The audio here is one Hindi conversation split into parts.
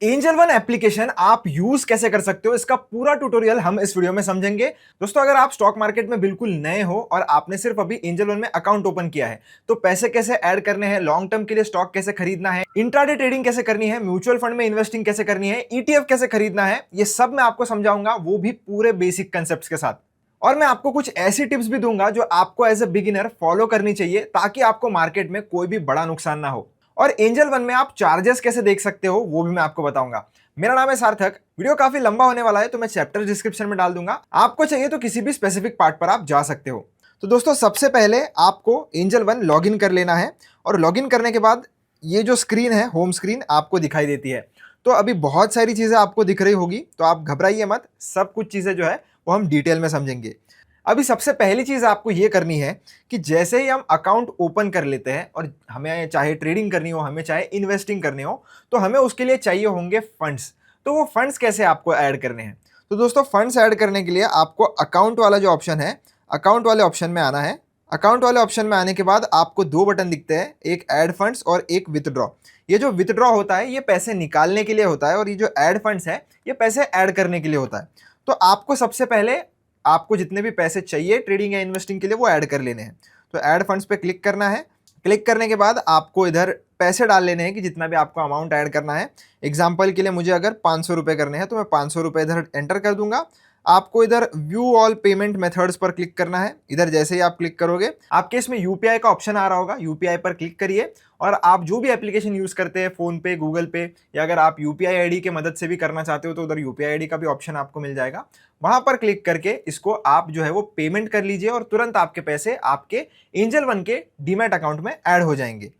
एंजल वन एप्लीकेशन आप यूज कैसे कर सकते हो, इसका पूरा ट्यूटोरियल हम इस वीडियो में समझेंगे। दोस्तों, अगर आप स्टॉक मार्केट में बिल्कुल नए हो और आपने सिर्फ अभी एंजल वन में अकाउंट ओपन किया है, तो पैसे कैसे ऐड करने हैं, लॉन्ग टर्म के लिए स्टॉक कैसे खरीदना है, इंट्राडे ट्रेडिंग कैसे करनी है, म्यूचुअल फंड में इन्वेस्टिंग कैसे करनी है, ईटीएफ कैसे खरीदना है, ये सब मैं आपको समझाऊंगा, वो भी पूरे बेसिक कंसेप्ट के साथ। और मैं आपको कुछ ऐसी टिप्स भी दूंगा जो आपको एज ए बिगिनर फॉलो करनी चाहिए, ताकि आपको मार्केट में कोई भी बड़ा नुकसान ना हो। और एंजल वन में आप चार्जेस कैसे देख सकते हो, वो भी मैं आपको बताऊंगा। मेरा नाम है सार्थक। वीडियो काफी लंबा होने वाला है, तो मैं चैप्टर डिस्क्रिप्शन में डाल दूंगा, आपको चाहिए तो किसी भी स्पेसिफिक पार्ट पर आप जा सकते हो। तो दोस्तों, सबसे पहले आपको एंजल वन लॉगिन कर लेना है, और लॉगिन करने के बाद ये जो स्क्रीन है, होम स्क्रीन आपको दिखाई देती है। तो अभी बहुत सारी चीजें आपको दिख रही होगी, तो आप घबराइए मत, सब कुछ चीजें जो है वो हम डिटेल में समझेंगे। अभी सबसे पहली चीज आपको ये करनी है कि जैसे ही हम अकाउंट ओपन कर लेते हैं, और हमें चाहे ट्रेडिंग करनी हो, हमें चाहे इन्वेस्टिंग करनी हो, तो हमें उसके लिए चाहिए होंगे फंड्स। तो वो फंड्स कैसे आपको ऐड करने हैं? तो दोस्तों, फंड्स ऐड करने के लिए आपको अकाउंट वाला जो ऑप्शन है, अकाउंट वाले ऑप्शन में आना है। अकाउंट वाले ऑप्शन में आने के बाद आपको दो बटन दिखते हैं, एक ऐड फंड्स और एक विथड्रॉ। ये जो विथड्रॉ होता है, ये पैसे निकालने के लिए होता है, और ये जो ऐड फंड्स है, ये पैसे ऐड करने के लिए होता है। तो आपको सबसे पहले आपको जितने भी पैसे चाहिए ट्रेडिंग या इन्वेस्टिंग के लिए, वो ऐड कर लेने हैं। तो ऐड फंड्स पे क्लिक करना है। क्लिक करने के बाद आपको इधर पैसे डाल लेने हैं कि जितना भी आपको अमाउंट ऐड करना है। एग्जाम्पल के लिए मुझे अगर 500 रुपये करने हैं, तो मैं 500 रुपये इधर एंटर कर दूंगा। आपको इधर व्यू ऑल पेमेंट मेथड्स पर क्लिक करना है। इधर जैसे ही आप क्लिक करोगे, आपके इसमें यूपीआई का ऑप्शन आ रहा होगा, यूपीआई पर क्लिक करिए। और आप जो भी एप्लीकेशन यूज करते हैं, फोन पे, गूगल पे, या अगर आप यूपीआई आईडी के मदद से भी करना चाहते हो, तो उधर यूपीआई आईडी का भी ऑप्शन आपको मिल जाएगा। वहां पर क्लिक करके इसको आप जो है वो पेमेंट कर लीजिए, और तुरंत आपके पैसे आपके एंजल वन के डीमैट अकाउंट में ऐड हो जाएंगे।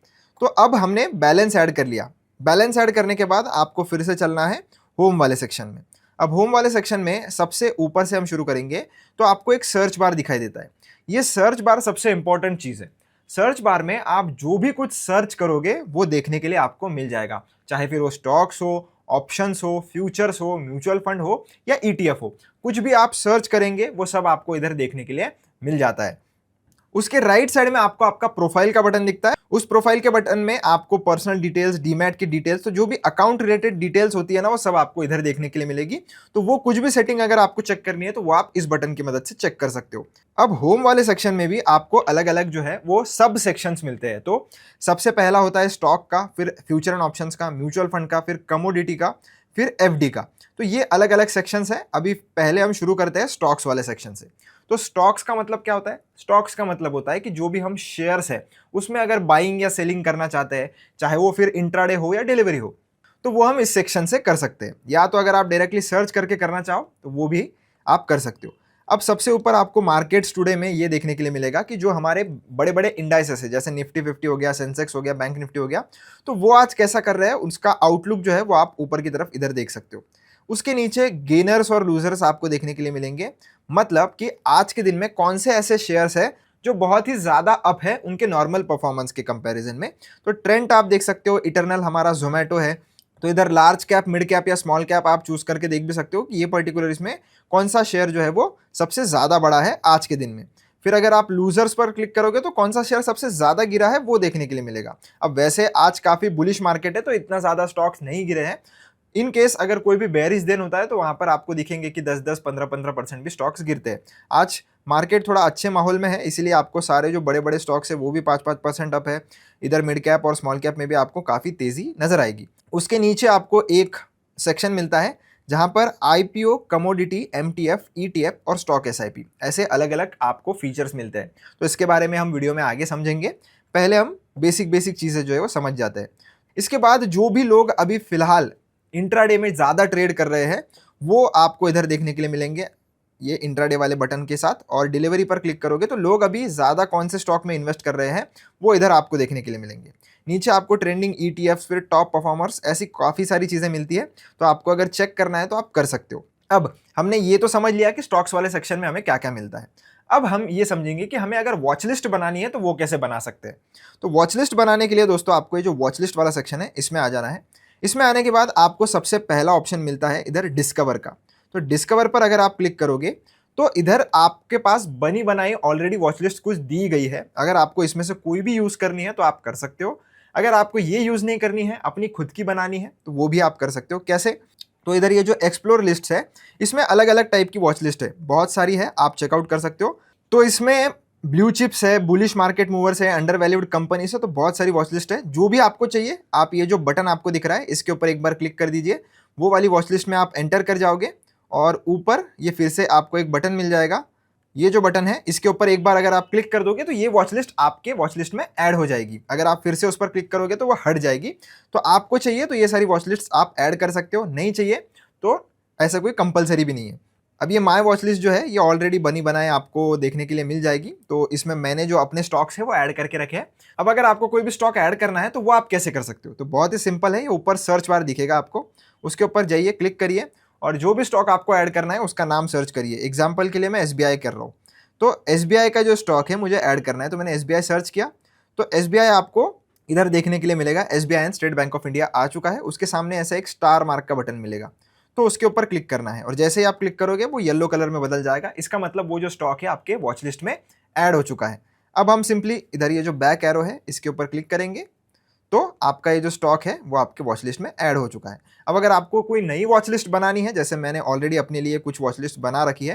तो अब हमने बैलेंस ऐड कर लिया। बैलेंस ऐड करने के बाद आपको फिर से चलना है होम वाले सेक्शन में। अब होम वाले सेक्शन में सबसे ऊपर से हम शुरू करेंगे, तो आपको एक सर्च बार दिखाई देता है। ये सर्च बार सबसे इंपॉर्टेंट चीज है। सर्च बार में आप जो भी कुछ सर्च करोगे, वो देखने के लिए आपको मिल जाएगा, चाहे फिर वो स्टॉक्स हो, ऑप्शंस हो, फ्यूचर्स हो, म्यूचुअल फंड हो, या ईटीएफ हो। कुछ भी आप सर्च करेंगे, वो सब आपको इधर देखने के लिए मिल जाता है। उसके राइट साइड में आपको आपका प्रोफाइल का बटन दिखता है। उस प्रोफाइल के बटन में आपको पर्सनल डिटेल्स, डीमैट की डिटेल्स, तो जो भी अकाउंट रिलेटेड डिटेल्स होती है ना, वो सब आपको इधर देखने के लिए मिलेगी। तो वो कुछ भी सेटिंग अगर आपको चेक करनी है, तो वो आप इस बटन की मदद से चेक कर सकते हो। अब होम वाले सेक्शन में भी आपको अलग अलग जो है वो सब सेक्शंस मिलते हैं। तो सबसे पहला होता है स्टॉक का, फिर फ्यूचर एंड ऑप्शंस का, म्यूचुअल फंड का, फिर कमोडिटी का, फिर एफडी का। तो ये अलग अलग सेक्शंस है। अभी पहले हम शुरू करते हैं स्टॉक्स वाले सेक्शन से। तो स्टॉक्स का मतलब क्या होता है? स्टॉक्स का मतलब होता है कि जो भी हम शेयर्स है, उसमें अगर बाइंग या सेलिंग करना चाहते हैं, चाहे वो फिर इंट्राडे हो या डिलीवरी हो, तो वो हम इस सेक्शन से कर सकते हैं। या तो अगर आप डायरेक्टली सर्च करके करना चाहो, तो वो भी आप कर सकते हो। अब सबसे ऊपर आपको मार्केट्स टुडे में ये देखने के लिए मिलेगा कि जो हमारे बड़े बड़े इंडाइसेस है, जैसे निफ्टी 50 हो गया, सेंसेक्स हो गया, बैंक निफ्टी हो गया, तो वो आज कैसा कर रहे हैं, उसका आउटलुक जो है वो आप ऊपर की तरफ इधर देख सकते हो। उसके नीचे गेनर्स और लूजर्स आपको देखने के लिए मिलेंगे, मतलब कि आज के दिन में कौन से ऐसे शेयर्स है जो बहुत ही ज्यादा अप है उनके नॉर्मल परफॉर्मेंस के कंपैरिजन में। तो ट्रेंड आप देख सकते हो, इटरनल हमारा जोमेटो है। तो इधर लार्ज कैप, मिड कैप या स्मॉल कैप आप चूज करके देख भी सकते हो कि ये पर्टिकुलर इसमें कौन सा शेयर जो है वो सबसे ज्यादा बड़ा है आज के दिन में। फिर अगर आप लूजर्स पर क्लिक करोगे, तो कौन सा शेयर सबसे ज्यादा गिरा है वो देखने के लिए मिलेगा। अब वैसे आज काफी बुलिश मार्केट है, तो इतना ज्यादा स्टॉक्स नहीं गिरे हैं। इन केस अगर कोई भी बेरिश दिन होता है, तो वहां पर आपको दिखेंगे कि 10-10, 15-15% भी स्टॉक्स गिरते हैं। आज मार्केट थोड़ा अच्छे माहौल में है, इसीलिए आपको सारे जो बड़े बड़े स्टॉक्स है वो भी 5-5% अप है। इधर मिड कैप और स्मॉल कैप में भी आपको काफ़ी तेज़ी नजर आएगी। उसके नीचे आपको एक सेक्शन मिलता है जहां पर आईपीओ, कमोडिटी, एमटीएफ, ईटीएफ और स्टॉक एसआईपी, ऐसे अलग अलग आपको फीचर्स मिलते हैं। तो इसके बारे में हम वीडियो में आगे समझेंगे। पहले हम बेसिक बेसिक चीज़ें जो है वो समझ जाते हैं। इसके बाद जो भी लोग अभी फिलहाल इंट्राडे में ज़्यादा ट्रेड कर रहे हैं, वो आपको इधर देखने के लिए मिलेंगे, ये इंट्राडे वाले बटन के साथ। और डिलीवरी पर क्लिक करोगे, तो लोग अभी ज़्यादा कौन से स्टॉक में इन्वेस्ट कर रहे हैं, वो इधर आपको देखने के लिए मिलेंगे। नीचे आपको ट्रेंडिंग ईटीएफ्स, फिर टॉप परफॉर्मर्स, ऐसी काफ़ी सारी चीज़ें मिलती है। तो आपको अगर चेक करना है तो आप कर सकते हो। अब हमने ये तो समझ लिया कि स्टॉक्स वाले सेक्शन में हमें क्या क्या मिलता है। अब हम ये समझेंगे कि हमें अगर वॉच लिस्ट बनानी है, तो वो कैसे बना सकते हैं। तो वॉच लिस्ट बनाने के लिए दोस्तों, आपको ये जो वॉच लिस्ट वाला सेक्शन है, इसमें आ जाना है। इसमें आने के बाद आपको सबसे पहला ऑप्शन मिलता है इधर डिस्कवर का। तो डिस्कवर पर अगर आप क्लिक करोगे, तो इधर आपके पास बनी बनाई ऑलरेडी वॉच लिस्ट कुछ दी गई है। अगर आपको इसमें से कोई भी यूज़ करनी है, तो आप कर सकते हो। अगर आपको ये यूज़ नहीं करनी है, अपनी खुद की बनानी है, तो वो भी आप कर सकते हो। कैसे? तो इधर ये जो एक्सप्लोर लिस्ट है, इसमें अलग अलग टाइप की वॉच लिस्ट है, बहुत सारी है, आप चेकआउट कर सकते हो। तो इसमें ब्लू चिप्स है, बुलिश मार्केट मूवर्स है, अंडर वैल्यूड कंपनीज है, तो बहुत सारी वॉच लिस्ट है। जो भी आपको चाहिए, आप ये जो बटन आपको दिख रहा है इसके ऊपर एक बार क्लिक कर दीजिए, वो वाली वॉच लिस्ट में आप एंटर कर जाओगे और ऊपर ये फिर से आपको एक बटन मिल जाएगा। ये जो बटन है इसके ऊपर एक बार अगर आप क्लिक कर दोगे तो ये वॉच लिस्ट आपके वॉच लिस्ट में ऐड हो जाएगी। अगर आप फिर से उस पर क्लिक करोगे तो वो हट जाएगी। तो आपको चाहिए तो ये सारी वॉच लिस्ट आप ऐड कर सकते हो, नहीं चाहिए तो ऐसा कोई कंपलसरी भी नहीं है। अब ये माय वॉच लिस्ट जो है ये ऑलरेडी बनी बनाए आपको देखने के लिए मिल जाएगी। तो इसमें मैंने जो अपने स्टॉक्स है वो ऐड करके रखे हैं। अब अगर आपको कोई भी स्टॉक ऐड करना है तो वो आप कैसे कर सकते हो? तो बहुत ही सिंपल है, ये ऊपर सर्च बार दिखेगा आपको, उसके ऊपर जाइए, क्लिक करिए और जो भी स्टॉक आपको ऐड करना है उसका नाम सर्च करिए। एग्जाम्पल के लिए मैं SBI कर रहा हूँ, तो SBI का जो स्टॉक है मुझे ऐड करना है, तो मैंने SBI सर्च किया तो SBI आपको इधर देखने के लिए मिलेगा। SBI and state bank of India आ चुका है, उसके सामने ऐसा एक स्टार मार्क का बटन मिलेगा, तो उसके ऊपर क्लिक करना है और जैसे ही आप क्लिक करोगे वो येलो कलर में बदल जाएगा। इसका मतलब वो जो स्टॉक है आपके वॉच लिस्ट में ऐड हो चुका है। अब हम सिंपली इधर ये जो बैक एरो है इसके ऊपर क्लिक करेंगे तो आपका ये जो स्टॉक है वो आपके वॉच लिस्ट में ऐड हो चुका है। अब अगर आपको कोई नई वॉच लिस्ट बनानी है, जैसे मैंने ऑलरेडी अपने लिए कुछ वॉच लिस्ट बना रखी है,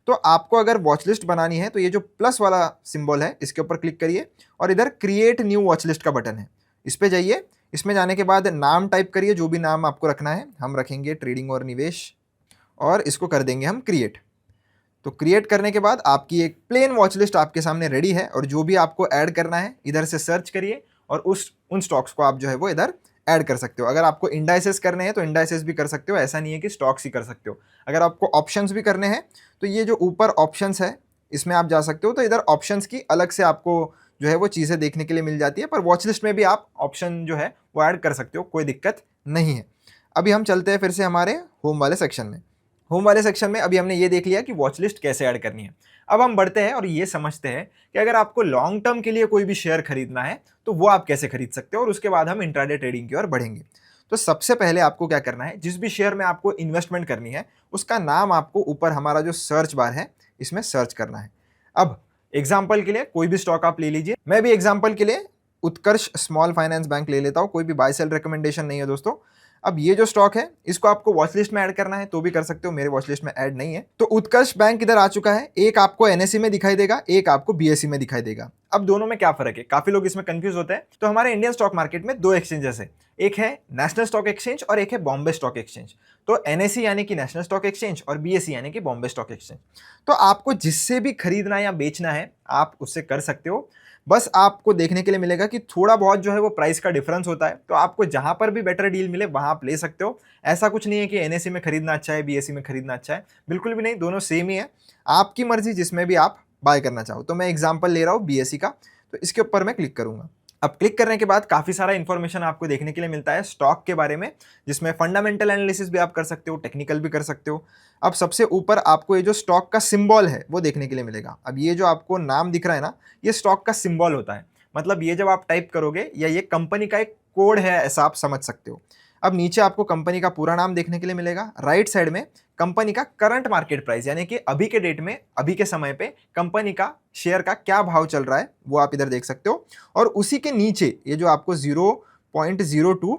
तो आपको अगर वॉच लिस्ट बनानी है तो ये जो प्लस वाला सिंबल है इसके ऊपर क्लिक करिए और इधर क्रिएट न्यू वॉच लिस्ट का बटन है, इस पर जाइए। इसमें जाने के बाद नाम टाइप करिए, जो भी नाम आपको रखना है। हम रखेंगे ट्रेडिंग और निवेश और इसको कर देंगे हम क्रिएट। तो क्रिएट करने के बाद आपकी एक प्लेन वॉच लिस्ट आपके सामने रेडी है और जो भी आपको ऐड करना है इधर से सर्च करिए और उन स्टॉक्स को आप जो है वो इधर ऐड कर सकते हो। अगर आपको इंडाइसेस करने हैं तो इंडाइसेस भी कर सकते हो, ऐसा नहीं है कि स्टॉक्स ही कर सकते हो। अगर आपको ऑप्शंस भी करने हैं तो ये जो ऊपर ऑप्शंस है इसमें आप जा सकते हो, तो इधर ऑप्शंस की अलग से आपको जो है वो चीज़ें देखने के लिए मिल जाती है, पर वॉच लिस्ट में भी आप ऑप्शन जो है वो ऐड कर सकते हो, कोई दिक्कत नहीं है। अभी हम चलते हैं फिर से हमारे होम वाले सेक्शन में। होम वाले सेक्शन में अभी हमने ये देख लिया कि वॉच लिस्ट कैसे ऐड करनी है। अब हम बढ़ते हैं और ये समझते हैं कि अगर आपको लॉन्ग टर्म के लिए कोई भी शेयर खरीदना है तो वो आप कैसे खरीद सकते हो, और उसके बाद हम इंट्राडे ट्रेडिंग की ओर बढ़ेंगे। तो सबसे पहले आपको क्या करना है, जिस भी शेयर में आपको इन्वेस्टमेंट करनी है उसका नाम आपको ऊपर हमारा जो सर्च बार है इसमें सर्च करना है। अब एग्जाम्पल के लिए कोई भी स्टॉक आप ले लीजिए, मैं भी एग्जाम्पल के लिए उत्कर्ष स्मॉल फाइनेंस बैंक ले लेता हूँ, कोई भी बाय सेल रिकमेंडेशन नहीं है दोस्तों। अब ये जो स्टॉक है इसको आपको वॉच लिस्ट में ऐड करना है तो भी कर सकते हो, मेरे वॉच लिस्ट में ऐड नहीं है। तो उत्कर्ष बैंक इधर आ चुका है, एक आपको NSE में दिखाई देगा, एक आपको BSE में दिखाई देगा। अब दोनों में क्या फर्क है, काफी लोग इसमें कंफ्यूज होते हैं। तो हमारे इंडियन स्टॉक मार्केट में दो एक्सचेंजेस है, एक है नेशनल स्टॉक एक्सचेंज और एक है बॉम्बे स्टॉक एक्सचेंज। तो NSE यानी कि नेशनल स्टॉक एक्सचेंज और BSE यानी कि बॉम्बे स्टॉक एक्सचेंज। तो आपको जिससे भी खरीदना या बेचना है आप उससे कर सकते हो, बस आपको देखने के लिए मिलेगा कि थोड़ा बहुत जो है वो प्राइस का डिफरेंस होता है, तो आपको जहां पर भी बेटर डील मिले वहां आप ले सकते हो। ऐसा कुछ नहीं है कि NSE में खरीदना अच्छा है, BSE में खरीदना अच्छा है, बिल्कुल भी नहीं, दोनों सेम ही है, आपकी मर्जी जिसमें भी आप बाय करना चाहो। तो मैं एग्जांपल ले रहा हूँ BSE का, तो इसके ऊपर मैं क्लिक करूंगा। अब क्लिक करने के बाद काफी सारा इंफॉर्मेशन आपको देखने के लिए मिलता है स्टॉक के बारे में, जिसमें फंडामेंटल एनालिसिस भी आप कर सकते हो, टेक्निकल भी कर सकते हो। अब सबसे ऊपर आपको ये जो स्टॉक का सिंबल है वो देखने के लिए मिलेगा। अब ये जो आपको नाम दिख रहा है ना, ये स्टॉक का सिंबल होता है, मतलब ये जब आप टाइप करोगे या ये कंपनी का एक कोड है ऐसा आप समझ सकते हो। अब नीचे आपको कंपनी का पूरा नाम देखने के लिए मिलेगा, राइट साइड में कंपनी का करंट मार्केट प्राइस, यानी कि अभी के डेट में, अभी के समय पे कंपनी का शेयर का क्या भाव चल रहा है वो आप इधर देख सकते हो। और उसी के नीचे ये जो आपको 0.02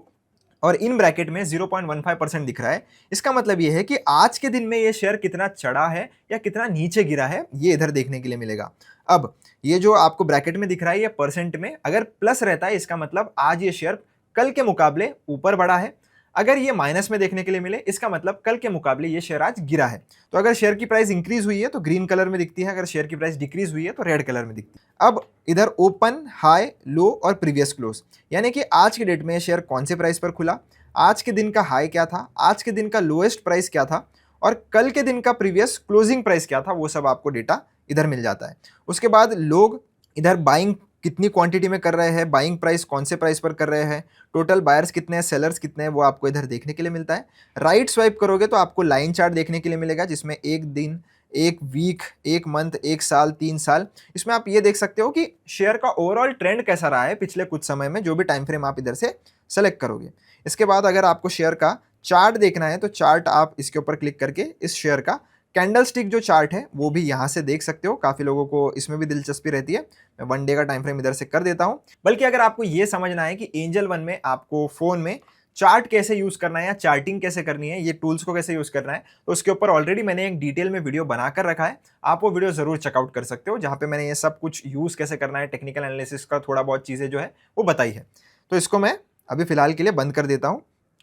और इन ब्रैकेट में 0.15% दिख रहा है, इसका मतलब ये है कि आज के दिन में ये शेयर कितना चढ़ा है या कितना नीचे गिरा है, ये इधर देखने के लिए मिलेगा। अब ये जो आपको ब्रैकेट में दिख रहा है ये परसेंट में अगर प्लस रहता है, इसका मतलब आज ये शेयर कल के मुकाबले ऊपर बढ़ा है। अगर ये माइनस में देखने के लिए मिले, इसका मतलब कल के मुकाबले ये शेयर आज गिरा है। तो अगर शेयर की प्राइस इंक्रीज हुई है तो ग्रीन कलर में दिखती है, अगर शेयर की प्राइस डिक्रीज हुई है तो रेड कलर में दिखती है। अब इधर ओपन, हाई, लो और प्रीवियस क्लोज, यानी कि आज के डेट में शेयर कौन से प्राइस पर खुला, आज के दिन का हाई क्या था, आज के दिन का लोएस्ट प्राइस क्या था और कल के दिन का प्रीवियस क्लोजिंग प्राइस क्या था, वो सब आपको डेटा इधर मिल जाता है। उसके बाद लोग इधर बाइंग कितनी क्वांटिटी में कर रहे हैं, बाइंग प्राइस कौन से प्राइस पर कर रहे हैं, टोटल बायर्स कितने हैं, सेलर्स कितने हैं, वो आपको इधर देखने के लिए मिलता है। राइट स्वाइप करोगे तो आपको लाइन चार्ट देखने के लिए मिलेगा, जिसमें एक दिन, एक वीक, एक मंथ, एक साल, 3 साल, इसमें आप ये देख सकते हो कि शेयर का ओवरऑल ट्रेंड कैसा रहा है पिछले कुछ समय में, जो भी टाइम फ्रेम आप इधर से सेलेक्ट करोगे। इसके बाद अगर आपको शेयर का चार्ट देखना है तो चार्ट आप इसके ऊपर क्लिक करके इस शेयर का कैंडलस्टिक जो चार्ट है वो भी यहाँ से देख सकते हो, काफ़ी लोगों को इसमें भी दिलचस्पी रहती है। मैं 1 डे का टाइम फ्रेम इधर से कर देता हूँ। बल्कि अगर आपको ये समझना है कि एंजल वन में आपको फ़ोन में चार्ट कैसे यूज़ करना है या चार्टिंग कैसे करनी है, ये टूल्स को कैसे यूज़ करना है, तो उसके ऊपर ऑलरेडी मैंने एक डिटेल में वीडियो बनाकर रखा है। आप वो वीडियो ज़रूर चेकआउट कर सकते हो, जहाँ पे मैंने ये सब कुछ यूज़ कैसे करना है, टेक्निकल एनालिसिस का थोड़ा बहुत चीज़ें जो है वो बताई है। तो इसको मैं अभी फ़िलहाल के लिए बंद कर देता हूँ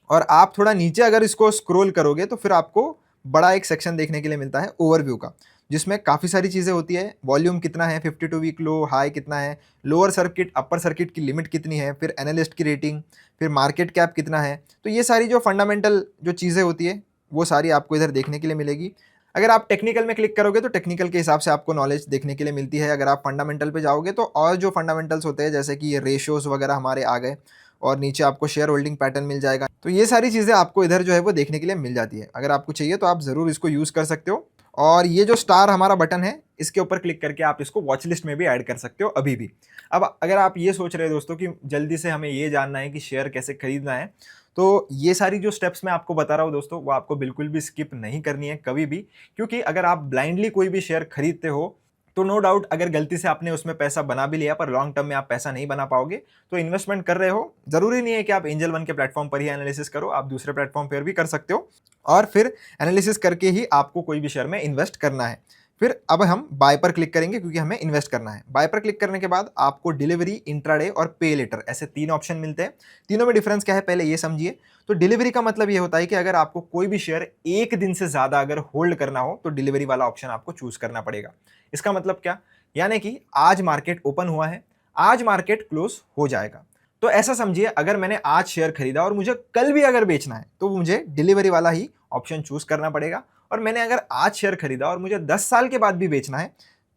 और आप थोड़ा नीचे अगर इसको स्क्रॉल करोगे तो फिर आपको बड़ा एक सेक्शन देखने के लिए मिलता है ओवरव्यू का, जिसमें काफ़ी सारी चीज़ें होती है। वॉल्यूम कितना है, 52 वीक लो, हाई कितना है, लोअर सर्किट अपर सर्किट की लिमिट कितनी है, फिर एनालिस्ट की रेटिंग, फिर मार्केट कैप कितना है। तो ये सारी जो फंडामेंटल जो चीज़ें होती है वो सारी आपको इधर देखने के लिए मिलेगी। अगर आप टेक्निकल में क्लिक करोगे तो टेक्निकल के हिसाब से आपको नॉलेज देखने के लिए मिलती है। अगर आप फंडामेंटल पे जाओगे तो और जो फंडामेंटल्स होते हैं जैसे कि ये रेशियोज़ वगैरह हमारे आ गए, और नीचे आपको शेयर होल्डिंग पैटर्न मिल जाएगा। तो ये सारी चीज़ें आपको इधर जो है वो देखने के लिए मिल जाती है। अगर आपको चाहिए तो आप ज़रूर इसको यूज़ कर सकते हो। और ये जो स्टार हमारा बटन है, इसके ऊपर क्लिक करके आप इसको वॉच लिस्ट में भी ऐड कर सकते हो अभी भी। अब अगर आप ये सोच रहे हो दोस्तों कि जल्दी से हमें ये जानना है कि शेयर कैसे खरीदना है, तो ये सारी जो स्टेप्स मैं आपको बता रहा हूँ दोस्तों, वो आपको बिल्कुल भी स्किप नहीं करनी है कभी भी। क्योंकि अगर आप ब्लाइंडली कोई भी शेयर खरीदते हो तो नो डाउट अगर गलती से आपने उसमें पैसा बना भी लिया पर लॉन्ग टर्म में आप पैसा नहीं बना पाओगे। तो इन्वेस्टमेंट कर रहे हो, जरूरी नहीं है कि आप एंजल वन के प्लेटफॉर्म पर ही एनालिसिस करो, आप दूसरे प्लेटफॉर्म पर भी कर सकते हो और फिर एनालिसिस करके ही आपको कोई भी शेयर में इन्वेस्ट करना है। फिर अब हम बाय पर क्लिक करेंगे क्योंकि हमें इन्वेस्ट करना है। बाय पर क्लिक करने के बाद आपको डिलीवरी, इंट्राडे और पे लेटर ऐसे 3 ऑप्शन मिलते हैं। तीनों में डिफरेंस क्या है पहले ये समझिए। तो डिलीवरी का मतलब ये होता है कि अगर आपको कोई भी शेयर 1 दिन से ज़्यादा अगर होल्ड करना हो तो डिलीवरी वाला ऑप्शन आपको चूज़ करना पड़ेगा। इसका मतलब क्या? यानी कि आज मार्केट ओपन हुआ है, आज मार्केट क्लोज हो जाएगा। तो ऐसा समझिए अगर मैंने आज शेयर खरीदा और मुझे कल भी अगर बेचना है तो मुझे डिलीवरी वाला ही ऑप्शन चूज करना पड़ेगा। और मैंने अगर आज शेयर खरीदा और मुझे 10 साल के बाद भी बेचना है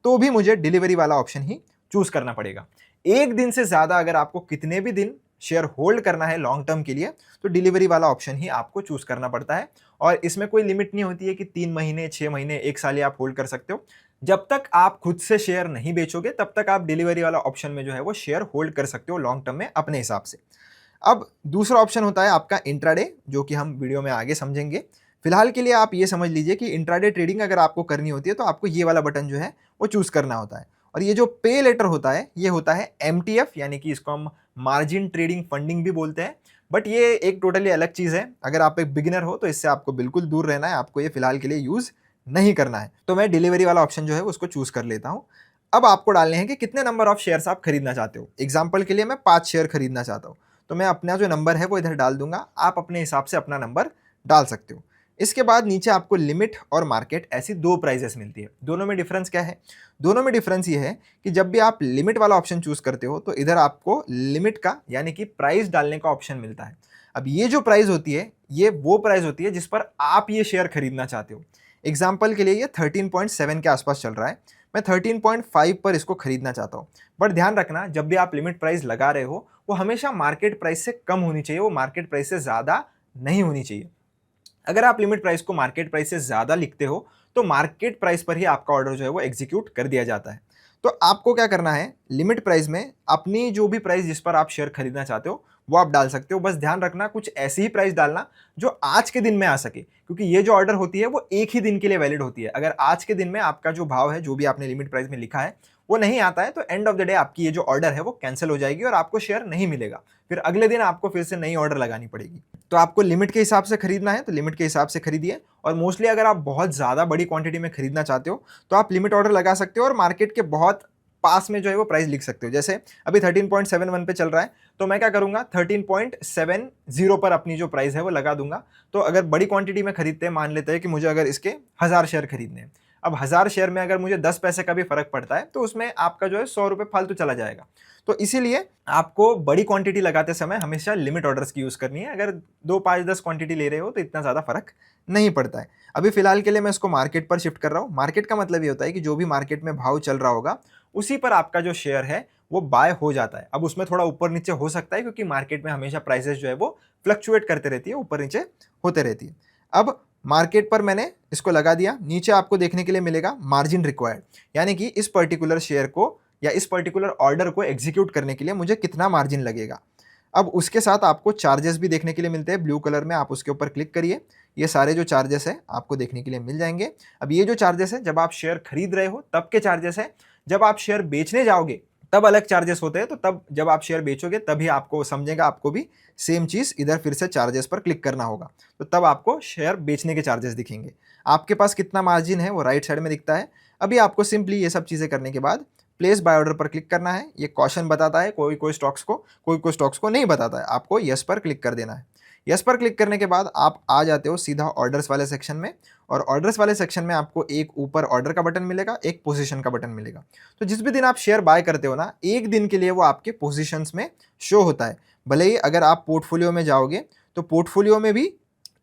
तो भी मुझे डिलीवरी वाला ऑप्शन ही चूज करना पड़ेगा। 1 दिन से ज्यादा अगर आपको कितने भी दिन शेयर होल्ड करना है लॉन्ग टर्म के लिए तो डिलीवरी वाला ऑप्शन ही आपको चूज करना पड़ता है। और इसमें कोई लिमिट नहीं होती है कि 3 महीने, 6 महीने, 1 साल ही आप होल्ड कर सकते हो। जब तक आप खुद से शेयर नहीं बेचोगे तब तक आप डिलीवरी वाला ऑप्शन में जो है वो शेयर होल्ड कर सकते हो लॉन्ग टर्म में अपने हिसाब से। अब दूसरा ऑप्शन होता है आपका इंट्राडे, जो कि हम वीडियो में आगे समझेंगे। फिलहाल के लिए आप ये समझ लीजिए कि इंट्राडे ट्रेडिंग अगर आपको करनी होती है तो आपको ये वाला बटन जो है वो चूज करना होता है। और ये जो पे लेटर होता है ये होता है MTF, यानी कि इसको हम मार्जिन ट्रेडिंग फंडिंग भी बोलते हैं। बट ये एक टोटली अलग चीज़ है। अगर आप एक बिगिनर हो तो इससे आपको बिल्कुल दूर रहना है, आपको ये फिलहाल के लिए यूज़ नहीं करना है। तो मैं डिलीवरी वाला ऑप्शन जो है उसको चूज कर लेता हूं। अब आपको डालने हैं कि कितने नंबर ऑफ शेयर्स आप खरीदना चाहते हो। एग्जांपल के लिए मैं 5 शेयर खरीदना चाहता हूं, तो मैं अपना जो नंबर है वो इधर डाल दूंगा। आप अपने हिसाब से अपना नंबर डाल सकते हो। इसके बाद नीचे आपको लिमिट और मार्केट ऐसी 2 प्राइजेस मिलती है। दोनों में डिफरेंस क्या है? दोनों में डिफरेंस ये है कि जब भी आप लिमिट वाला ऑप्शन चूज करते हो तो इधर आपको लिमिट का यानी कि प्राइस डालने का ऑप्शन मिलता है। अब ये जो प्राइस होती है ये वो प्राइस होती है जिस पर आप ये शेयर खरीदना चाहते हो। एग्जाम्पल के लिए ये 13.7 के आसपास चल रहा है, मैं 13.5 पर इसको खरीदना चाहता हूँ। बट ध्यान रखना जब भी आप लिमिट प्राइस लगा रहे हो वो हमेशा मार्केट प्राइस से कम होनी चाहिए, वो मार्केट प्राइस से ज़्यादा नहीं होनी चाहिए। अगर आप लिमिट प्राइस को मार्केट प्राइस से ज़्यादा लिखते हो तो मार्केट प्राइस पर ही आपका ऑर्डर जो है वो एग्जीक्यूट कर दिया जाता है। तो आपको क्या करना है, लिमिट प्राइस में अपनी जो भी प्राइस जिस पर आप शेयर खरीदना चाहते हो वो आप डाल सकते हो। बस ध्यान रखना कुछ ऐसी ही प्राइस डालना जो आज के दिन में आ सके, क्योंकि ये जो ऑर्डर होती है वो एक ही दिन के लिए वैलिड होती है। अगर आज के दिन में आपका जो भाव है, जो भी आपने लिमिट प्राइस में लिखा है वो नहीं आता है तो एंड ऑफ द डे आपकी ये जो ऑर्डर है वो कैंसिल हो जाएगी और आपको शेयर नहीं मिलेगा। फिर अगले दिन आपको फिर से नई ऑर्डर लगानी पड़ेगी। तो आपको लिमिट के हिसाब से खरीदना है तो लिमिट के हिसाब से खरीदिए। और मोस्टली अगर आप बहुत ज़्यादा बड़ी क्वांटिटी में खरीदना चाहते हो तो आप लिमिट ऑर्डर लगा सकते हो और मार्केट के बहुत पास में जो है वो प्राइस लिख सकते हो। जैसे अभी 13.71 पे चल रहा है तो मैं क्या करूंगा, 13.70 पर अपनी जो प्राइस है वो लगा दूंगा। तो अगर बड़ी क्वांटिटी में खरीदते हैं, मान लेते हैं कि मुझे अगर इसके 1000 शेयर खरीदने हैं, अब 1000 शेयर में अगर मुझे 10 पैसे का भी फर्क पड़ता है तो उसमें आपका जो है 100 रुपये फालतू चला जाएगा। तो इसीलिए आपको बड़ी क्वांटिटी लगाते समय हमेशा लिमिट ऑर्डर्स की यूज़ करनी है। अगर 2, 5, 10 क्वांटिटी ले रहे हो तो इतना ज़्यादा फर्क नहीं पड़ता है। अभी फिलहाल के लिए मैं इसको मार्केट पर शिफ्ट कर रहा हूँ। मार्केट का मतलब ये होता है कि जो भी मार्केट में भाव चल रहा होगा उसी पर आपका जो शेयर है वो बाय हो जाता है। अब उसमें थोड़ा ऊपर नीचे हो सकता है क्योंकि मार्केट में हमेशा प्राइसेस जो है वो फ्लक्चुएट करते रहती है, ऊपर नीचे होते रहती है। अब मार्केट पर मैंने इसको लगा दिया। नीचे आपको देखने के लिए मिलेगा मार्जिन रिक्वायर्ड, यानी कि इस पर्टिकुलर शेयर को या इस पर्टिकुलर ऑर्डर को एग्जीक्यूट करने के लिए मुझे कितना मार्जिन लगेगा। अब उसके साथ आपको चार्जेस भी देखने के लिए मिलते हैं ब्लू कलर में, आप उसके ऊपर क्लिक करिए। ये सारे जो चार्जेस है आपको देखने के लिए मिल जाएंगे। अब ये जो चार्जेस है जब आप शेयर खरीद रहे हो तब के चार्जेस है, जब आप शेयर बेचने जाओगे तब अलग चार्जेस होते हैं। तो तब जब आप शेयर बेचोगे तभी आपको समझेगा, आपको भी सेम चीज इधर फिर से चार्जेस पर क्लिक करना होगा, तो तब आपको शेयर बेचने के चार्जेस दिखेंगे। आपके पास कितना मार्जिन है वो राइट साइड में दिखता है। अभी आपको सिंपली ये सब चीजें करने के बाद प्लेस बाय ऑर्डर पर क्लिक करना है। ये कॉशन बताता है, कोई कोई स्टॉक्स को नहीं बताता है, आपको यस पर क्लिक कर देना है। यस पर क्लिक करने के बाद आप आ जाते हो सीधा ऑर्डर्स वाले सेक्शन में, और ऑर्डर्स वाले सेक्शन में आपको एक ऊपर ऑर्डर का बटन मिलेगा, एक पोजीशन का बटन मिलेगा। तो जिस भी दिन आप शेयर बाय करते हो ना, एक दिन के लिए वो आपके पोजीशंस में शो होता है। भले ही अगर आप पोर्टफोलियो में जाओगे तो पोर्टफोलियो में भी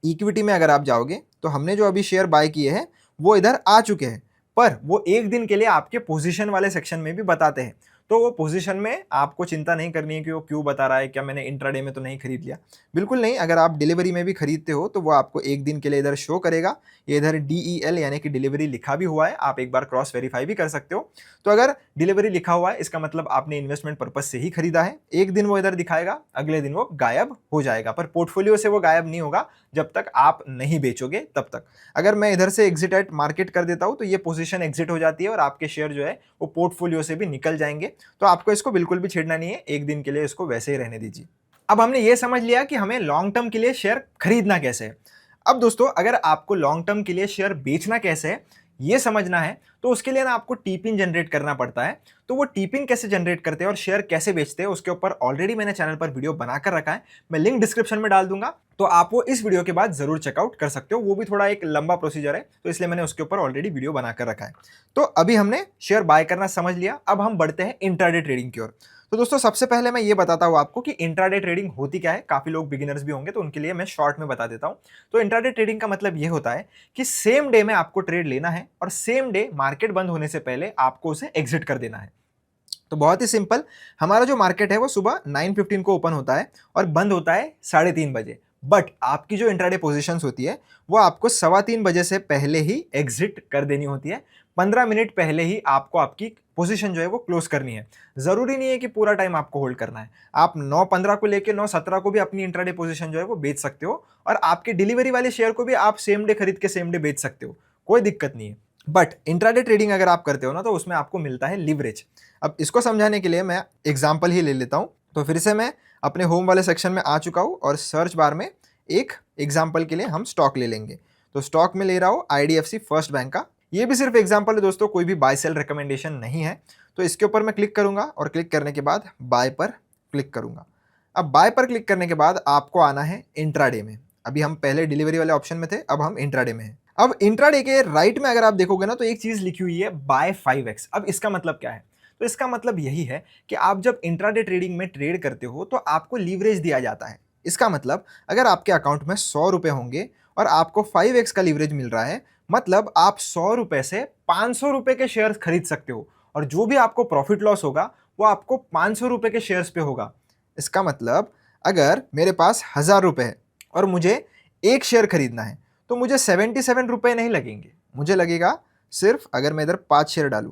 इक्विटी में अगर आप जाओगे तो हमने जो अभी शेयर बाय किए हैं वो इधर आ चुके हैं, पर वो एक दिन के लिए आपके पोजीशन वाले सेक्शन में भी बताते हैं। तो वो पोजीशन में आपको चिंता नहीं करनी है कि वो क्यों बता रहा है, क्या मैंने इंट्राडे में तो नहीं खरीद लिया। बिल्कुल नहीं, अगर आप डिलीवरी में भी खरीदते हो तो वो आपको एक दिन के लिए इधर शो करेगा। ये इधर DEL यानी कि डिलीवरी लिखा भी हुआ है, आप एक बार क्रॉस वेरीफाई भी कर सकते हो। तो अगर डिलीवरी लिखा हुआ है इसका मतलब आपने इन्वेस्टमेंट पर्पज से ही खरीदा है। एक दिन वो इधर दिखाएगा, अगले दिन वो गायब हो जाएगा, पर पोर्टफोलियो से वो गायब नहीं होगा जब तक आप नहीं बेचोगे तब तक। अगर मैं इधर से एग्जिट एट मार्केट कर देता हूं तो ये पोजीशन एग्जिट हो जाती है और आपके शेयर जो है वो पोर्टफोलियो से भी निकल जाएंगे। तो आपको इसको बिल्कुल भी छेड़ना नहीं है, एक दिन के लिए इसको वैसे ही रहने दीजिए। अब हमने ये समझ लिया कि हमें लॉन्ग टर्म के लिए शेयर खरीदना कैसे है। अब दोस्तों अगर आपको लॉन्ग टर्म के लिए शेयर बेचना कैसे है ये समझना है, तो उसके लिए ना आपको टीपिन जनरेट करना पड़ता है। तो वो टीपिन कैसे जनरेट करते हैं और शेयर कैसे बेचते हैं उसके ऊपर ऑलरेडी मैंने चैनल पर वीडियो बनाकर रखा है, मैं लिंक डिस्क्रिप्शन में डाल दूंगा, तो आप वो इस वीडियो के बाद जरूर चेकआउट कर सकते हो। वो भी थोड़ा एक लंबा प्रोसीजर है तो इसलिए मैंने उसके ऊपर ऑलरेडी वीडियो बनाकर रखा है। तो अभी हमने शेयर बाय करना समझ लिया, अब हम बढ़ते हैं इंट्राडे ट्रेडिंग की ओर। तो दोस्तों सबसे पहले मैं ये बताता हूं आपको कि इंट्राडे ट्रेडिंग होती क्या है। काफी लोग बिगिनर्स भी होंगे तो उनके लिए मैं शॉर्ट में बता देता हूं। तो इंट्राडे ट्रेडिंग का मतलब ये होता है कि सेम डे में आपको ट्रेड लेना है और सेम डे मार्केट बंद होने से पहले आपको उसे एग्जिट कर देना है। तो बहुत ही सिंपल, हमारा जो मार्केट है वो सुबह 9:15 को ओपन होता है और बंद होता है 3:30 बजे। बट आपकी जो इंट्राडे पोजीशंस होती है वो आपको 3:15 बजे से पहले ही एग्जिट कर देनी होती है। 15 मिनट पहले ही आपको आपकी पोजीशन जो है वो क्लोज करनी है। जरूरी नहीं है कि पूरा टाइम आपको होल्ड करना है, आप 9:15 को लेके 9:17 को भी अपनी इंट्राडे पोजीशन जो है वो बेच सकते हो, और आपके डिलीवरी वाले शेयर को भी आप सेम डे खरीद के सेम डे बेच सकते हो, कोई दिक्कत नहीं है। बट इंट्राडे ट्रेडिंग अगर आप करते हो ना तो उसमें आपको मिलता है लिवरेज। अब इसको समझाने के लिए मैं एग्जांपल ही ले लेता हूं। तो फिर से मैं अपने होम वाले सेक्शन में आ चुका हूं और सर्च बार में एक एग्जांपल के लिए हम स्टॉक ले लेंगे। तो स्टॉक में ले रहा हूं IDFC फर्स्ट बैंक का। ये भी सिर्फ एग्जांपल है दोस्तों, कोई भी बाय सेल रिकमेंडेशन नहीं है। तो इसके ऊपर मैं क्लिक करूंगा और क्लिक करने के बाद बाय पर क्लिक करूंगा। अब बाय पर क्लिक करने के बाद आपको आना है इंट्राडे में। अभी हम पहले डिलीवरी वाले ऑप्शन में थे, अब हम इंट्राडे में हैं। अब इंट्राडे के राइट में अगर आप देखोगे ना तो एक चीज लिखी हुई है बाय 5x। अब इसका मतलब क्या है? तो इसका मतलब यही है कि आप जब इंट्राडे ट्रेडिंग में ट्रेड करते हो तो आपको लीवरेज दिया जाता है। इसका मतलब अगर आपके अकाउंट में 100 रुपए होंगे और आपको 5x का लीवरेज मिल रहा है, मतलब आप 100 रुपए से 500 रुपए के शेयर खरीद सकते हो, और जो भी आपको प्रॉफिट लॉस होगा वो आपको 500 रुपए के शेयर्स पे होगा। इसका मतलब अगर मेरे पास 1000 रुपए है और मुझे एक शेयर खरीदना है तो मुझे 77 रुपए नहीं लगेंगे, मुझे लगेगा सिर्फ, अगर मैं इधर 5 शेयर डालूं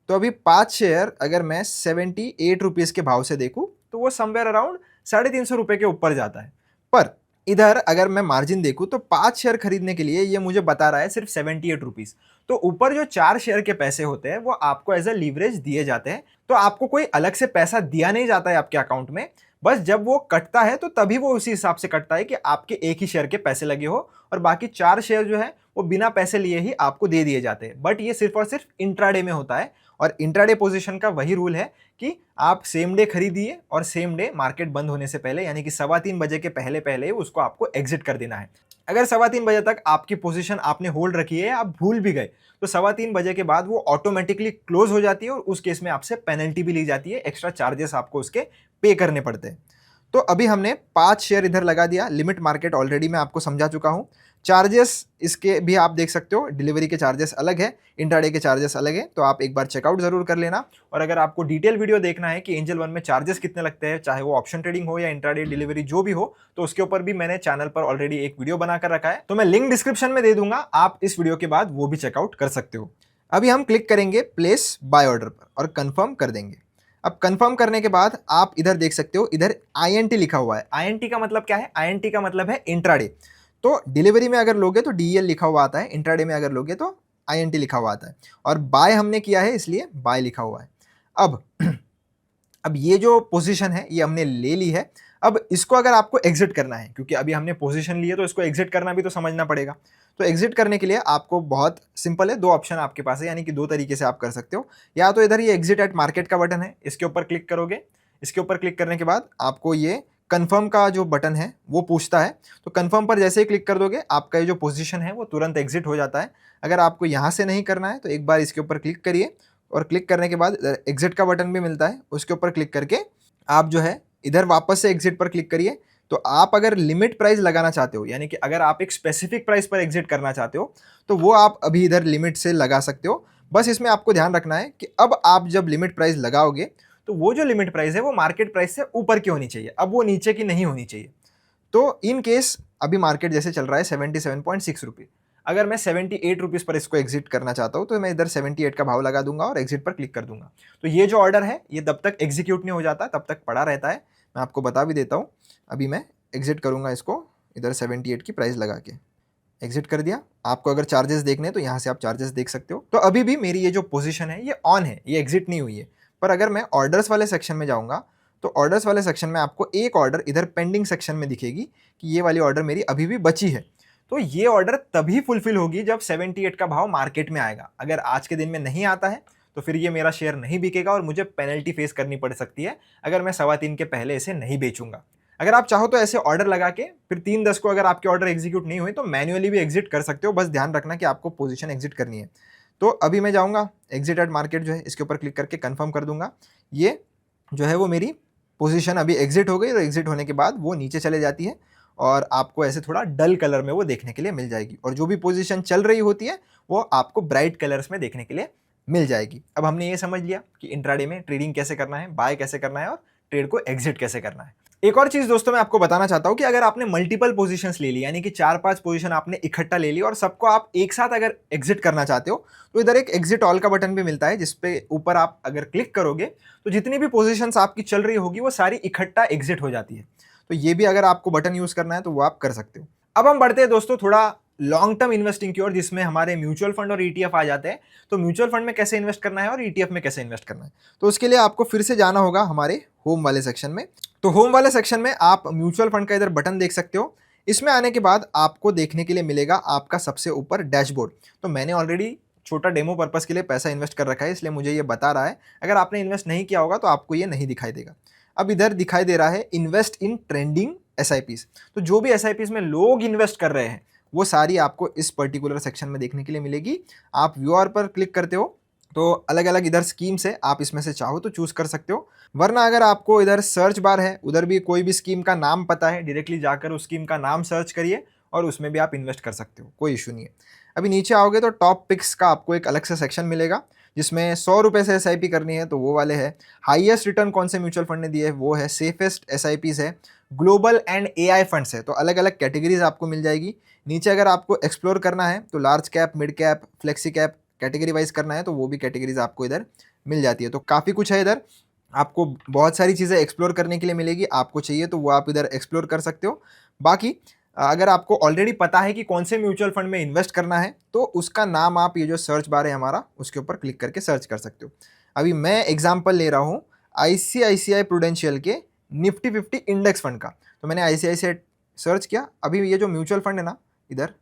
तो अभी 5 शेयर अगर मैं 78 रुपीज़ के भाव से देखूं तो वो समवेयर अराउंड 350 रुपए के ऊपर जाता है। पर इधर अगर मैं मार्जिन देखूं तो 5 शेयर खरीदने के लिए ये मुझे बता रहा है सिर्फ 78 रुपीज़। तो ऊपर जो 4 शेयर के पैसे होते हैं वो आपको एज अ लीवरेज दिए जाते हैं। तो आपको कोई अलग से पैसा दिया नहीं जाता है आपके अकाउंट में, बस जब वो कटता है तो तभी वो उसी हिसाब से कटता है कि आपके एक ही शेयर के पैसे लगे हो, और बाकी 4 शेयर जो है वो बिना पैसे लिए ही आपको दे दिए जाते हैं। बट ये सिर्फ और सिर्फ इंट्राडे में होता है, और इंट्राडे पोजीशन का वही रूल है कि आप सेम डे खरीदिए और सेम डे मार्केट बंद होने से पहले यानी कि 3:15 बजे के पहले पहले उसको आपको एग्जिट कर देना है। अगर 3:15 बजे तक आपकी पोजीशन आपने होल्ड रखी है, आप भूल भी गए, तो 3:15 बजे के बाद वो ऑटोमेटिकली क्लोज हो जाती है और उस केस में आपसे पेनल्टी भी ली जाती है, एक्स्ट्रा चार्जेस आपको उसके पे करने पड़ते हैं। तो अभी हमने 5 शेयर इधर लगा दिया। लिमिट मार्केट ऑलरेडी मैं आपको समझा चुका हूं। चार्जेस इसके भी आप देख सकते हो, डिलीवरी के चार्जेस अलग है, इंट्राडे के चार्जेस अलग है, तो आप एक बार चेकआउट जरूर कर लेना। और अगर आपको डिटेल वीडियो देखना है कि एंजल वन में चार्जेस कितने लगते हैं, चाहे वो ऑप्शन ट्रेडिंग हो या इंट्राडे डिलीवरी जो भी हो, तो उसके ऊपर भी मैंने चैनल पर ऑलरेडी एक वीडियो बनाकर रखा है, तो मैं लिंक डिस्क्रिप्शन में दे दूंगा, आप इस वीडियो के बाद वो भी चेकआउट कर सकते हो। अभी हम क्लिक करेंगे प्लेस बाय ऑर्डर पर और कंफर्म कर देंगे। अब कंफर्म करने के बाद आप इधर देख सकते हो, इधर INT लिखा हुआ है। INT का मतलब क्या है? INT का मतलब है इंट्राडे। तो डिलीवरी में अगर लोगे तो DEL लिखा हुआ आता है, इंट्राडे में अगर लोगे तो INT लिखा हुआ आता है, और बाय हमने किया है इसलिए बाय लिखा हुआ है। अब अब ये जो पोजीशन है ये हमने ले ली है। अब इसको अगर आपको एग्जिट करना है, क्योंकि अभी हमने पोजीशन ली है तो इसको एग्जिट करना भी तो समझना पड़ेगा। तो एग्जिट करने के लिए आपको बहुत सिंपल है, दो ऑप्शन आपके पास है, यानी कि दो तरीके से आप कर सकते हो। या तो इधर ये एग्जिट एट मार्केट का बटन है, इसके ऊपर क्लिक करोगे। इसके ऊपर क्लिक करने के बाद आपको ये कन्फर्म का जो बटन है वो पूछता है, तो कन्फर्म पर जैसे ही क्लिक कर दोगे आपका ये जो पोजीशन है वो तुरंत एग्जिट हो जाता है। अगर आपको यहाँ से नहीं करना है तो एक बार इसके ऊपर क्लिक करिए, और क्लिक करने के बाद एग्जिट का बटन भी मिलता है, उसके ऊपर क्लिक करके आप जो है इधर वापस से एग्जिट पर क्लिक करिए। तो आप अगर लिमिट प्राइस लगाना चाहते हो, यानी कि अगर आप एक स्पेसिफिक प्राइस पर एग्जिट करना चाहते हो, तो वो आप अभी इधर लिमिट से लगा सकते हो। बस इसमें आपको ध्यान रखना है कि अब आप जब लिमिट प्राइस लगाओगे तो वो जो लिमिट प्राइस है वो मार्केट प्राइस से ऊपर की होनी चाहिए, अब वो नीचे की नहीं होनी चाहिए। तो इन केस अभी मार्केट जैसे चल रहा है 77.6 रुपये, अगर मैं 78 रुपीज़ पर इसको एग्जिट करना चाहता हूँ तो मैं इधर 78 का भाव लगा दूंगा और एग्जिट पर क्लिक कर दूंगा। तो ये जो ऑर्डर है ये तब तक एग्जीक्यूट नहीं हो जाता, तब तक पड़ा रहता है। मैं आपको बता भी देता हूँ। अभी मैं एग्जिट करूँगा इसको इधर 78 की प्राइस लगा के, एग्जिट कर दिया। आपको अगर चार्जेस देखने हैं तो यहाँ से आप चार्जेस देख सकते हो। तो अभी भी मेरी ये जो पोजीशन है ये ऑन है, ये एग्जिट नहीं हुई है। पर अगर मैं ऑर्डर्स वाले सेक्शन में जाऊँगा तो ऑर्डर्स वाले सेक्शन में आपको एक ऑर्डर इधर पेंडिंग सेक्शन में दिखेगी कि ये वाली ऑर्डर मेरी अभी भी बची है। तो ये ऑर्डर तभी फुलफिल होगी जब 78 का भाव मार्केट में आएगा। अगर आज के दिन में नहीं आता है तो फिर ये मेरा शेयर नहीं बिकेगा और मुझे पेनल्टी फेस करनी पड़ सकती है अगर मैं 3:15 के पहले इसे नहीं बेचूंगा। अगर आप चाहो तो ऐसे ऑर्डर लगा के फिर 3:10 को अगर आपके ऑर्डर एग्जीक्यूट नहीं हुए तो मैन्युअली भी एग्जिट कर सकते हो। बस ध्यान रखना कि आपको पोजीशन एग्जिट करनी है। तो अभी मैं जाऊंगा एग्जिट एट मार्केट जो है इसके ऊपर क्लिक करके कंफर्म कर दूंगा। ये जो है वो मेरी पोजीशन अभी एग्जिट हो गई। तो एग्जिट होने के बाद वो नीचे चले जाती है और आपको ऐसे थोड़ा डल कलर में वो देखने के लिए मिल जाएगी, और जो भी पोजीशन चल रही होती है वो आपको ब्राइट कलर्स में देखने के लिए मिल जाएगी। अब हमने ये समझ लिया कि इंट्राडे में ट्रेडिंग कैसे करना है, बाय कैसे करना है और ट्रेड को एग्जिट कैसे करना है। एक और चीज दोस्तों मैं आपको बताना चाहता हूं कि अगर आपने मल्टीपल पोजीशंस ले ली, यानी कि 4-5 पोजीशन आपने इकट्ठा ले ली और सबको आप एक साथ अगर एग्जिट करना चाहते हो, तो इधर एक एग्जिट ऑल का बटन भी मिलता है, जिसपे ऊपर आप अगर क्लिक करोगे तो जितनी भी पोजीशंस आपकी चल रही होगी वो सारी इकट्ठा एग्जिट हो जाती है। तो ये भी अगर आपको बटन यूज करना है तो वो आप कर सकते हो। अब हम बढ़ते हैं दोस्तों थोड़ा लॉन्ग टर्म इन्वेस्टिंग की ओर, जिसमें हमारे म्यूचुअल फंड और ETF आ जाते हैं। तो म्यूचुअल फंड में कैसे इन्वेस्ट करना है और ETF में कैसे इन्वेस्ट करना है, तो उसके लिए आपको फिर से जाना होगा हमारे होम वाले सेक्शन में। तो होम वाले सेक्शन में आप म्यूचुअल फंड का इधर बटन देख सकते हो। इसमें आने के बाद आपको देखने के लिए मिलेगा आपका सबसे ऊपर डैशबोर्ड। तो मैंने ऑलरेडी छोटा डेमो पर्पस के लिए पैसा इन्वेस्ट कर रखा है, इसलिए मुझे ये बता रहा है। अगर आपने इन्वेस्ट नहीं किया होगा तो आपको ये नहीं दिखाई देगा। अब इधर दिखाई दे रहा है इन्वेस्ट इन ट्रेंडिंग SIPs। तो जो भी SIPs में लोग इन्वेस्ट कर रहे हैं वो सारी आपको इस पर्टिकुलर सेक्शन में देखने के लिए मिलेगी। आप व्यूअर पर क्लिक करते हो तो अलग अलग इधर स्कीम्स है, आप इसमें से चाहो तो चूज कर सकते हो। वरना अगर आपको इधर सर्च बार है, उधर भी कोई भी स्कीम का नाम पता है, डायरेक्टली जाकर उस स्कीम का नाम सर्च करिए और उसमें भी आप इन्वेस्ट कर सकते हो, कोई इशू नहीं है। अभी नीचे आओगे तो टॉप पिक्स का आपको एक अलग से सेक्शन मिलेगा, जिसमें 100 रुपये से SIP करनी है तो वो वाले है। हाईएस्ट रिटर्न कौन से म्यूचुअल फंड ने दिए है वो है। सेफेस्ट SIPs है। ग्लोबल एंड AI फंड्स है। तो अलग अलग कैटेगरीज आपको मिल जाएगी। नीचे अगर आपको एक्सप्लोर करना है तो large cap, mid cap, flexi cap category wise करना है तो वो भी कैटेगरीज आपको इधर मिल जाती है। तो काफ़ी कुछ है इधर, आपको बहुत सारी चीज़ें एक्सप्लोर करने के लिए मिलेगी। आपको चाहिए तो वो आप इधर एक्सप्लोर कर सकते हो। बाकी अगर आपको ऑलरेडी पता है कि कौन से म्यूचुअल फंड में इन्वेस्ट करना है तो उसका नाम आप ये जो सर्च बार है हमारा उसके ऊपर क्लिक करके सर्च कर सकते हो। अभी मैं एग्जांपल ले रहा हूँ ICICI प्रूडेंशियल के निफ्टी 50 इंडेक्स फंड का। तो मैंने ICICI सर्च किया। अभी ये जो म्यूचुअल फंड है ना, इधर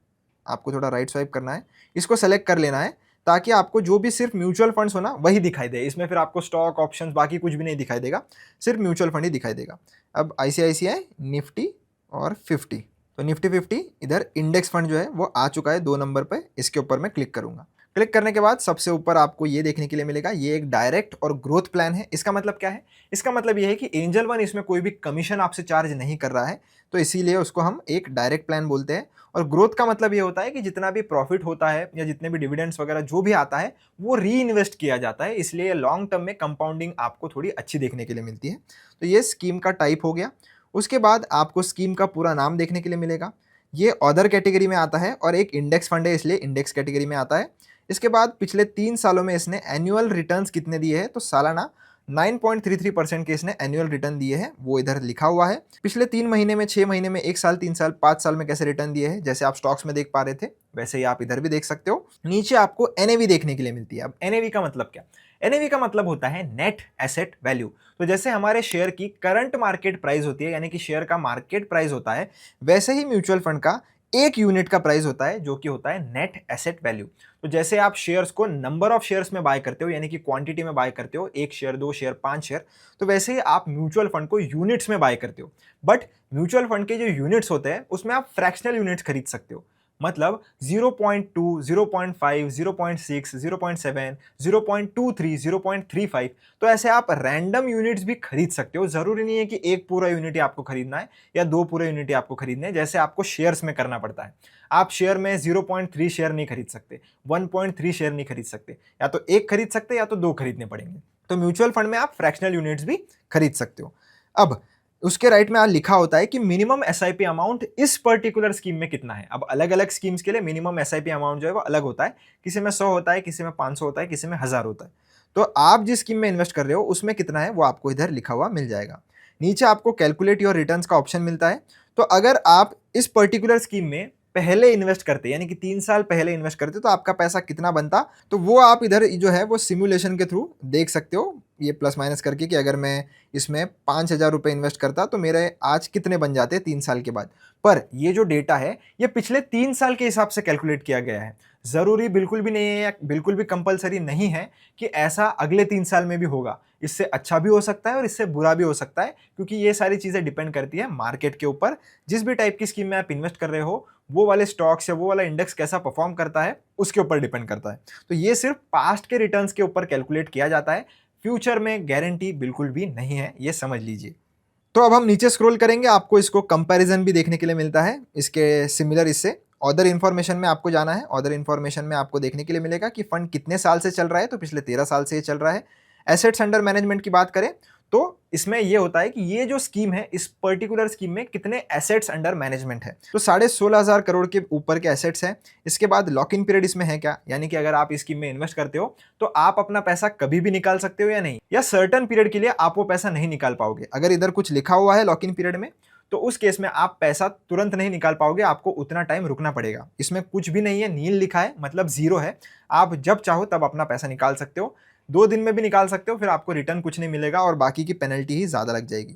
आपको थोड़ा राइट स्वाइप करना है, इसको सेलेक्ट कर लेना है ताकि आपको जो भी सिर्फ म्यूचुअल फंड्स हो ना वही दिखाई दे। इसमें फिर आपको स्टॉक, ऑप्शंस, बाकी कुछ भी नहीं दिखाई देगा, सिर्फ म्यूचुअल फंड ही दिखाई देगा। अब ICICI निफ्टी और 50, तो निफ्टी 50 इधर इंडेक्स फंड जो है वो आ चुका है 2 नंबर पे। इसके ऊपर मैं क्लिक करूंगा। क्लिक करने के बाद सबसे ऊपर आपको ये देखने के लिए मिलेगा, ये एक डायरेक्ट और ग्रोथ प्लान है। इसका मतलब क्या है? इसका मतलब ये है कि एंजल वन इसमें कोई भी कमीशन आपसे चार्ज नहीं कर रहा है, तो इसीलिए उसको हम एक डायरेक्ट प्लान बोलते हैं। और ग्रोथ का मतलब ये होता है कि जितना भी प्रॉफिट होता है या जितने भी डिविडेंड्स वगैरह जो भी आता है वो री इन्वेस्ट किया जाता है, इसलिए लॉन्ग टर्म में कंपाउंडिंग आपको थोड़ी अच्छी देखने के लिए मिलती है। तो ये स्कीम का टाइप हो गया। उसके बाद आपको स्कीम का पूरा नाम देखने के लिए मिलेगा। ये अदर कैटेगरी में आता है और एक इंडेक्स फंड है इसलिए इंडेक्स कैटेगरी में आता है। इसके बाद पिछले 3 सालों में इसने एनुअल रिटर्न्स कितने दिए हैं, तो सालाना 9.33% के इसने एनुअल रिटर्न दिए हैं, वो इधर लिखा हुआ है। पिछले 3 महीने में, 6 महीने में, 1 साल, 3 साल, 5 साल में कैसे रिटर्न दिए हैं, जैसे आप स्टॉक्स में देख पा रहे थे वैसे ही आप इधर भी देख सकते हो। नीचे आपको एनएवी देखने के लिए मिलती है। अब एनएवी का मतलब क्या? एनएवी का मतलब होता है नेट एसेट वैल्यू। तो जैसे हमारे शेयर की करंट मार्केट प्राइस होती है, यानी कि शेयर का मार्केट प्राइस होता है, वैसे ही म्यूचुअल फंड का एक यूनिट का प्राइस होता है, जो कि होता है नेट एसेट वैल्यू। तो जैसे आप शेयर्स को नंबर ऑफ शेयर्स में बाय करते हो, यानी कि क्वांटिटी में बाय करते हो, 1 शेयर, 2 शेयर, 5 शेयर, तो वैसे ही आप म्यूचुअल फंड को यूनिट्स में बाय करते हो। बट म्यूचुअल फंड के जो यूनिट्स होते हैं उसमें आप फ्रैक्शनल यूनिट्स खरीद सकते हो। मतलब 0.2, 0.5, 0.6, 0.7, 0.23, 0.35, तो ऐसे आप रैंडम यूनिट्स भी खरीद सकते हो। जरूरी नहीं है कि एक पूरा यूनिट ही आपको खरीदना है या 2 पूरे यूनिट ही आपको खरीदने हैं, जैसे आपको शेयर्स में करना पड़ता है। आप शेयर में 0.3 शेयर नहीं खरीद सकते, 1.3 शेयर नहीं खरीद सकते, या तो एक खरीद सकते या तो 2 खरीदने पड़ेंगे। तो म्यूचुअल फंड में आप फ्रैक्शनल यूनिट्स भी खरीद सकते हो। अब उसके राइट में लिखा होता है कि मिनिमम एसआईपी अमाउंट इस पर्टिकुलर स्कीम में कितना है। अब अलग अलग स्कीम्स के लिए मिनिमम एसआईपी अमाउंट जो है वो अलग होता है, किसी में 100 होता है, किसी में 500 होता है, किसी में 1000 होता है। तो आप जिस स्कीम में इन्वेस्ट कर रहे हो उसमें कितना है वो आपको इधर लिखा हुआ मिल जाएगा। नीचे आपको कैलकुलेट योर रिटर्न्स का ऑप्शन मिलता है। तो अगर आप इस पर्टिकुलर स्कीम में पहले इन्वेस्ट करते, यानी कि 3 साल पहले इन्वेस्ट करते, तो आपका पैसा कितना बनता, तो वो आप इधर जो है वो सिमुलेशन के थ्रू देख सकते हो, ये प्लस माइनस करके, कि अगर मैं इसमें 5,000 रुपये इन्वेस्ट करता तो मेरे आज कितने बन जाते 3 साल के बाद। पर ये जो डेटा है ये पिछले 3 साल के हिसाब से कैलकुलेट किया गया है। ज़रूरी बिल्कुल भी नहीं है या बिल्कुल भी कंपलसरी नहीं है कि ऐसा अगले 3 साल में भी होगा। इससे अच्छा भी हो सकता है और इससे बुरा भी हो सकता है, क्योंकि ये सारी चीज़ें डिपेंड करती है मार्केट के ऊपर। जिस भी टाइप की स्कीम में आप इन्वेस्ट कर रहे हो, वो वाले स्टॉक्स या वो वाला इंडेक्स कैसा परफॉर्म करता है उसके ऊपर डिपेंड करता है। तो ये सिर्फ पास्ट के रिटर्न्स के ऊपर कैलकुलेट किया जाता है, फ्यूचर में गारंटी बिल्कुल भी नहीं है, ये समझ लीजिए। तो अब हम नीचे स्क्रॉल करेंगे, आपको इसको कंपैरिजन भी देखने के लिए मिलता है इसके सिमिलर इससे। अदर इन्फॉर्मेशन में आपको जाना है, अदर इन्फॉर्मेशन में आपको देखने के लिए मिलेगा कि फंड कितने साल से चल रहा है, तो पिछले 13 साल से ये चल रहा है। एसेट्स अंडर मैनेजमेंट की बात करें तो इसमें ये होता है कि ये जो स्कीम है, इस पर्टिकुलर स्कीम में कितने एसेट्स अंडर मैनेजमेंट है, तो 16,500 करोड़ के ऊपर के एसेट्स हैं। इसके बाद लॉक इन पीरियड इसमें है क्या, यानी कि अगर आप इस स्कीम में इन्वेस्ट करते हो तो आप अपना पैसा कभी भी निकाल सकते हो या नहीं, या सर्टेन पीरियड के लिए आप वो पैसा नहीं निकाल पाओगे। अगर इधर कुछ लिखा हुआ है लॉक इन पीरियड में, तो उस केस में आप पैसा तुरंत नहीं निकाल पाओगे, आपको उतना टाइम रुकना पड़ेगा। इसमें कुछ भी नहीं है, नील लिखा है, मतलब जीरो है। आप जब चाहो तब अपना पैसा निकाल सकते हो, 2 दिन में भी निकाल सकते हो, फिर आपको रिटर्न कुछ नहीं मिलेगा और बाकी की पेनल्टी ही ज़्यादा लग जाएगी।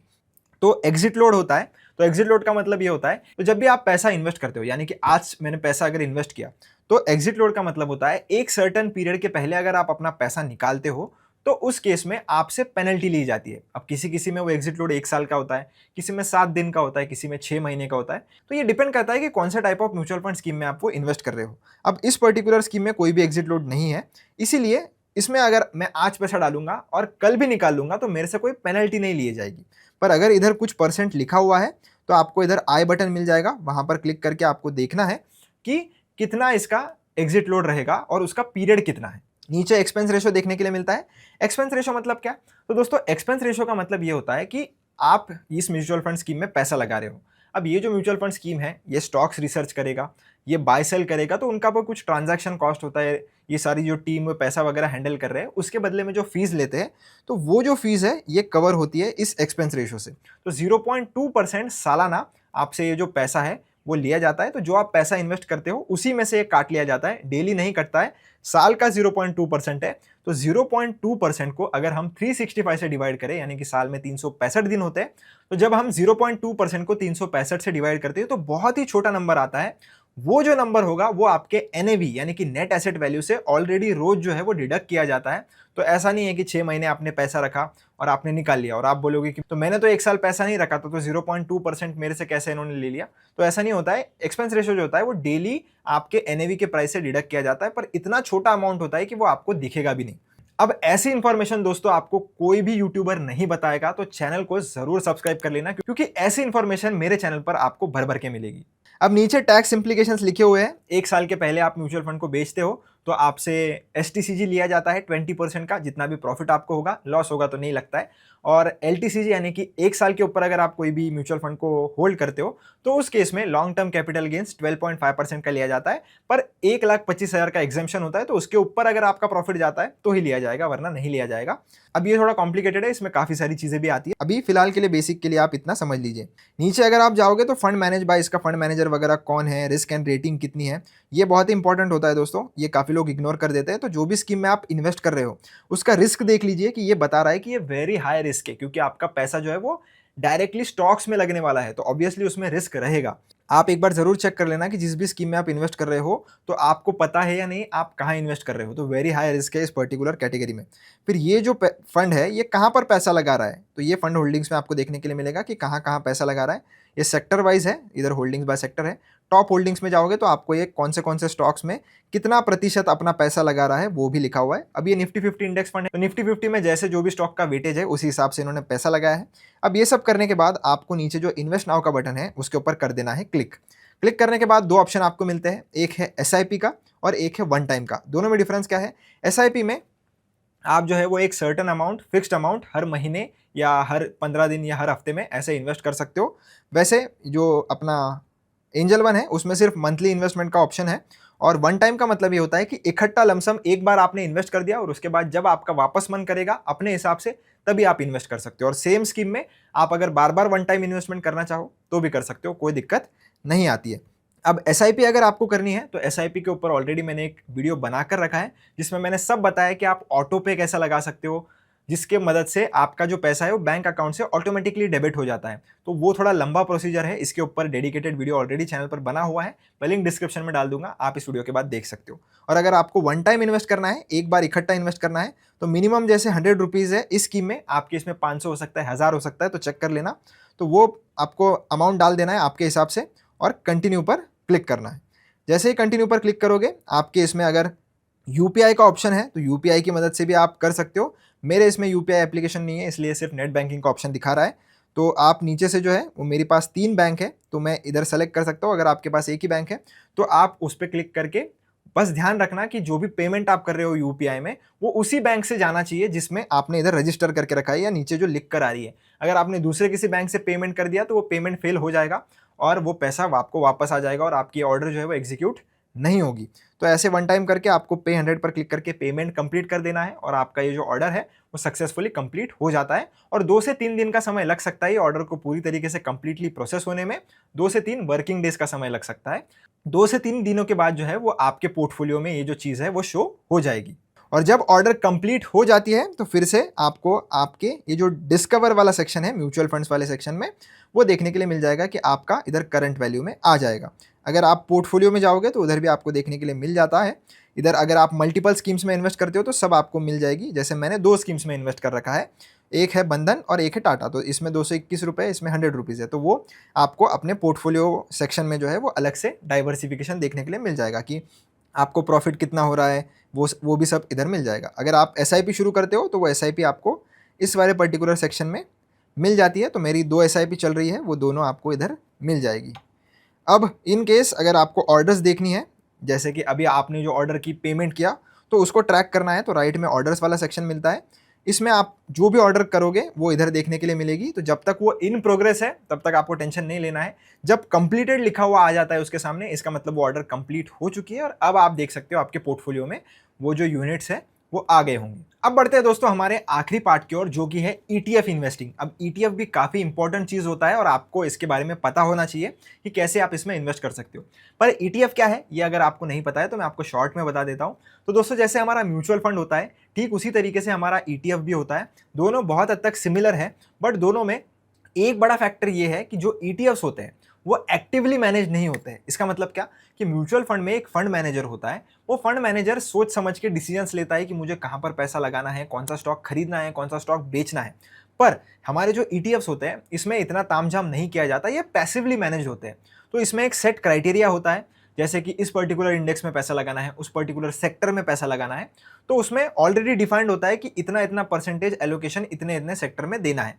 तो एग्जिट लोड होता है। तो एग्जिट लोड का मतलब ये होता है, तो जब भी आप पैसा इन्वेस्ट करते हो, यानी कि आज मैंने पैसा अगर इन्वेस्ट किया, तो एग्जिट लोड का मतलब होता है एक सर्टेन पीरियड के पहले अगर आप अपना पैसा निकालते हो तो उस केस में आपसे पेनल्टी ली जाती है। अब किसी किसी में वो एग्जिट लोड 1 साल का होता है, किसी में 7 दिन का होता है, किसी में 6 महीने का होता है। तो ये डिपेंड करता है कि कौन सा type of mutual fund scheme में आप वो इन्वेस्ट कर रहे हो। अब इस पर्टिकुलर स्कीम में कोई भी एग्जिट लोड नहीं है, इसीलिए इसमें अगर मैं आज पैसा डालूंगा और कल भी निकाल लूंगा तो मेरे से कोई पेनल्टी नहीं ली जाएगी। पर अगर इधर कुछ परसेंट लिखा हुआ है तो आपको इधर आई बटन मिल जाएगा, वहां पर क्लिक करके आपको देखना है कि कितना इसका एग्जिट लोड रहेगा और उसका पीरियड कितना है। नीचे एक्सपेंस रेशो देखने के लिए मिलता है। एक्सपेंस रेशो मतलब क्या? तो दोस्तों एक्सपेंस रेशो का मतलब ये होता है कि आप इस म्यूचुअल फंड स्कीम में पैसा लगा रहे हो। अब ये जो म्यूचुअल फंड स्कीम है ये स्टॉक्स रिसर्च करेगा, ये बाय सेल करेगा, तो उनका पर कुछ ट्रांजैक्शन कॉस्ट होता है। ये सारी जो टीम पैसा वगैरह हैंडल कर रहे हैं उसके बदले में जो फीस लेते हैं, तो वो जो फीस है ये कवर होती है इस एक्सपेंस रेशो से। तो 0.2% सालाना आपसे ये जो पैसा है वो लिया जाता है। तो जो आप पैसा इन्वेस्ट करते हो उसी में से ये काट लिया जाता है, डेली नहीं कटता है। साल का 0.2% है, तो 0.2% को अगर हम 365 से डिवाइड करें, यानी कि साल में 365 दिन होते हैं, तो जब हम 0.2% को 365 से डिवाइड करते हैं तो बहुत ही छोटा नंबर आता है। वो जो नंबर होगा वो आपके एनएवी यानी कि नेट एसेट वैल्यू से ऑलरेडी रोज जो है वो डिडक्ट किया जाता है। तो ऐसा नहीं है कि 6 महीने आपने पैसा रखा और आपने निकाल लिया और आप बोलोगे कि तो मैंने तो 1 साल पैसा नहीं रखा तो 0.2% मेरे से कैसे इन्होंने ले लिया। तो ऐसा नहीं होता है। एक्सपेंस रेशो जो होता है वो डेली आपके एनएवी के प्राइस से डिडक्ट किया जाता है, पर इतना छोटा अमाउंट होता है कि वो आपको दिखेगा भी नहीं। अब ऐसी इंफॉर्मेशन दोस्तों आपको कोई भी यूट्यूबर नहीं बताएगा, तो चैनल को जरूर सब्सक्राइब कर लेना, क्योंकि ऐसी इंफॉर्मेशन मेरे चैनल पर आपको भर भर के मिलेगी। अब नीचे टैक्स इंप्लीकेशंस लिखे हुए हैं। 1 साल के पहले आप म्यूचुअल फंड को बेचते हो तो आपसे एसटीसीजी लिया जाता है 20% का, जितना भी प्रॉफिट आपको होगा, लॉस होगा तो नहीं लगता है। और एलटीसीजी यानी कि 1 साल के ऊपर अगर आप कोई भी म्यूचुअल फंड को होल्ड करते हो तो उस केस में लॉन्ग टर्म कैपिटल गेन्स 12.5% का लिया जाता है, पर 1,25,000 का एग्जेम्पशन होता है, तो उसके ऊपर अगर आपका प्रॉफिट जाता है तो ही लिया जाएगा, वरना नहीं लिया जाएगा। अब ये थोड़ा कॉम्प्लिकेटेड है, इसमें काफी सारी चीजें भी आती है। अभी फिलहाल के लिए बेसिक के लिए आप इतना समझ लीजिए। नीचे अगर आप जाओगे तो फंड मैनेज बाय, इसका फंड मैनेजर वगैरह कौन है, रिस्क एंड रेटिंग कितनी है, ये बहुत ही इंपॉर्टेंट होता है दोस्तों, ये काफी लोग इग्नोर कर देते हैं। तो जो भी स्कीम में आप इन्वेस्ट कर रहे हो उसका रिस्क देख लीजिए कि ये बता रहा है कि ये वेरी हाई रिस्क है, क्योंकि आपका पैसा जो है वो डायरेक्टली स्टॉक्स में लगने वाला है, तो ऑब्वियसली उसमें रिस्क रहेगा। आप एक बार जरूर चेक कर लेना कि जिस भी स्कीम में आप इन्वेस्ट कर रहे हो तो आपको पता है या नहीं आप कहाँ इन्वेस्ट कर रहे हो, तो वेरी हाई रिस्क है इस पर्टिकुलर कैटेगरी में। फिर ये जो फंड है ये कहाँ पर पैसा लगा रहा है, तो ये फंड होल्डिंग्स में आपको देखने के लिए मिलेगा कि कहाँ कहाँ पैसा लगा रहा है। ये सेक्टर वाइज है, इधर होल्डिंग्स बाय सेक्टर है। टॉप होल्डिंग्स में जाओगे तो आपको ये कौन से स्टॉक्स में कितना प्रतिशत अपना पैसा लगा रहा है वो भी लिखा हुआ है। अब ये निफ्टी 50 इंडेक्स फंड है, तो निफ्टी 50 में जैसे जो भी स्टॉक का वेटेज है उसी हिसाब से इन्होंने पैसा लगाया है। अब ये सब करने के बाद आपको नीचे जो इन्वेस्ट नाउ का बटन है उसके ऊपर कर देना है क्लिक। क्लिक करने के बाद दो ऑप्शन आपको मिलते हैं, एक है एसआईपी का और एक है वन टाइम का। दोनों में डिफरेंस क्या है? एसआईपी में आप जो है वो एक सर्टेन अमाउंट, फिक्स्ड अमाउंट हर महीने या हर 15 दिन या हर हफ्ते में ऐसे इन्वेस्ट कर सकते हो। वैसे जो अपना एंजल वन है उसमें सिर्फ मंथली इन्वेस्टमेंट का ऑप्शन है। और वन टाइम का मतलब ये होता है कि इकट्ठा लमसम एक बार आपने इन्वेस्ट कर दिया और उसके बाद जब आपका वापस मन करेगा अपने हिसाब से तभी आप इन्वेस्ट कर सकते हो। और सेम स्कीम में आप अगर बार बार वन टाइम इन्वेस्टमेंट करना चाहो तो भी कर सकते हो, कोई दिक्कत नहीं आती है। अब एसआईपी अगर आपको करनी है तो एसआईपी के ऊपर ऑलरेडी मैंने एक वीडियो बनाकर रखा है जिसमें मैंने सब बताया कि आप ऑटो पे कैसा लगा सकते हो, जिसके मदद से आपका जो पैसा है वो बैंक अकाउंट से ऑटोमेटिकली डेबिट हो जाता है। तो वो थोड़ा लंबा प्रोसीजर है, इसके ऊपर डेडिकेटेड वीडियो ऑलरेडी चैनल पर बना हुआ है, मैं लिंक डिस्क्रिप्शन में डाल दूंगा, आप इस वीडियो के बाद देख सकते हो। और अगर आपको वन टाइम इन्वेस्ट करना है, एक बार इकट्ठा इन्वेस्ट करना है, तो मिनिमम जैसे 100 रुपीज़ है इस स्कीम में, आपके इसमें 500 हो सकता है, 1000 हो सकता है, तो चेक कर लेना। तो वो आपको अमाउंट डाल देना है आपके हिसाब से और कंटिन्यू पर क्लिक करना है। जैसे ही कंटिन्यू पर क्लिक करोगे आपके इसमें अगर यूपीआई का ऑप्शन है तो यूपीआई की मदद से भी आप कर सकते हो। मेरे इसमें यूपीआई एप्लीकेशन नहीं है इसलिए सिर्फ नेट बैंकिंग का ऑप्शन दिखा रहा है। तो आप नीचे से जो है वो, मेरे पास 3 बैंक है तो मैं इधर सेलेक्ट कर सकता हूँ। अगर आपके पास एक ही बैंक है तो आप उस पर क्लिक करके बस ध्यान रखना कि जो भी पेमेंट आप कर रहे हो यूपीआई में वो उसी बैंक से जाना चाहिए जिसमें आपने इधर रजिस्टर करके रखा है या नीचे जो लिख कर आ रही है। अगर आपने दूसरे किसी बैंक से पेमेंट कर दिया तो वो पेमेंट फेल हो जाएगा और वो पैसा आपको वापस आ जाएगा और आपकी ऑर्डर जो है वो एग्जीक्यूट नहीं होगी। तो ऐसे वन टाइम करके आपको पे 100 पर क्लिक करके पेमेंट कंप्लीट कर देना है और आपका ये जो ऑर्डर है वो सक्सेसफुली कंप्लीट हो जाता है। और 2 से 3 दिन का समय लग सकता है ये ऑर्डर को पूरी तरीके से कंप्लीटली प्रोसेस होने में, 2 से 3 वर्किंग डेज का समय लग सकता है। 2 से 3 दिनों के बाद जो है वो आपके पोर्टफोलियो में ये जो चीज़ है वो शो हो जाएगी। और जब ऑर्डर कंप्लीट हो जाती है तो फिर से आपको आपके ये जो डिस्कवर वाला सेक्शन है म्यूचुअल फंड्स वाले सेक्शन में वो देखने के लिए मिल जाएगा कि आपका इधर करंट वैल्यू में आ जाएगा। अगर आप पोर्टफोलियो में जाओगे तो उधर भी आपको देखने के लिए मिल जाता है। इधर अगर आप मल्टीपल स्कीम्स में इन्वेस्ट करते हो तो सब आपको मिल जाएगी। जैसे मैंने 2 स्कीम्स में इन्वेस्ट कर रखा है, एक है बंधन और एक है टाटा, तो इसमें 221 रुपये, इसमें 100 रुपीज़ है। तो वो आपको अपने पोर्टफोलियो सेक्शन में जो है वो अलग से डाइवर्सिफिकेशन देखने के लिए मिल जाएगा कि आपको प्रॉफिट कितना हो रहा है, वो भी सब इधर मिल जाएगा। अगर आप एसआईपी शुरू करते हो तो वो एसआईपी आपको इस वाले पर्टिकुलर सेक्शन में मिल जाती है। तो मेरी 2 एसआईपी चल रही है, वो दोनों आपको इधर मिल जाएगी। अब इन केस अगर आपको ऑर्डर्स देखनी है, जैसे कि अभी आपने जो ऑर्डर की पेमेंट किया तो उसको ट्रैक करना है, तो राइट में ऑर्डर्स वाला सेक्शन मिलता है। इसमें आप जो भी ऑर्डर करोगे वो इधर देखने के लिए मिलेगी। तो जब तक वो इन प्रोग्रेस है तब तक आपको टेंशन नहीं लेना है। जब कंप्लीटेड लिखा हुआ आ जाता है उसके सामने, इसका मतलब वो ऑर्डर कंप्लीट हो चुकी है और अब आप देख सकते हो आपके पोर्टफोलियो में वो जो यूनिट्स है वो आ गए होंगे। अब बढ़ते हैं दोस्तों हमारे आखिरी पार्ट की ओर, जो कि है ईटीएफ इन्वेस्टिंग। अब ईटीएफ भी काफ़ी इंपॉर्टेंट चीज़ होता है और आपको इसके बारे में पता होना चाहिए कि कैसे आप इसमें इन्वेस्ट कर सकते हो। पर ईटीएफ क्या है ये अगर आपको नहीं पता है तो मैं आपको शॉर्ट में बता देता हूँ। तो दोस्तों जैसे हमारा म्यूचुअल फंड होता है ठीक उसी तरीके से हमारा ईटीएफ भी होता है। दोनों बहुत हद तक सिमिलर है, बट दोनों में एक बड़ा फैक्टर ये है कि जो ईटीएफ्स होते हैं वो एक्टिवली मैनेज नहीं होते हैं। इसका मतलब क्या कि म्यूचुअल फंड में एक फंड मैनेजर होता है, वो फंड मैनेजर सोच समझ के डिसीजंस लेता है कि मुझे कहाँ पर पैसा लगाना है, कौन सा स्टॉक खरीदना है, कौन सा स्टॉक बेचना है। पर हमारे जो ईटीएफ्स होते हैं इसमें इतना तामझाम नहीं किया जाता, ये पैसिवली मैनेज होते हैं। तो इसमें एक सेट क्राइटेरिया होता है, जैसे कि इस पर्टिकुलर इंडेक्स में पैसा लगाना है, उस पर्टिकुलर सेक्टर में पैसा लगाना है, तो उसमें ऑलरेडी डिफाइंड होता है कि इतना इतना परसेंटेज एलोकेशन इतने इतने सेक्टर में देना है।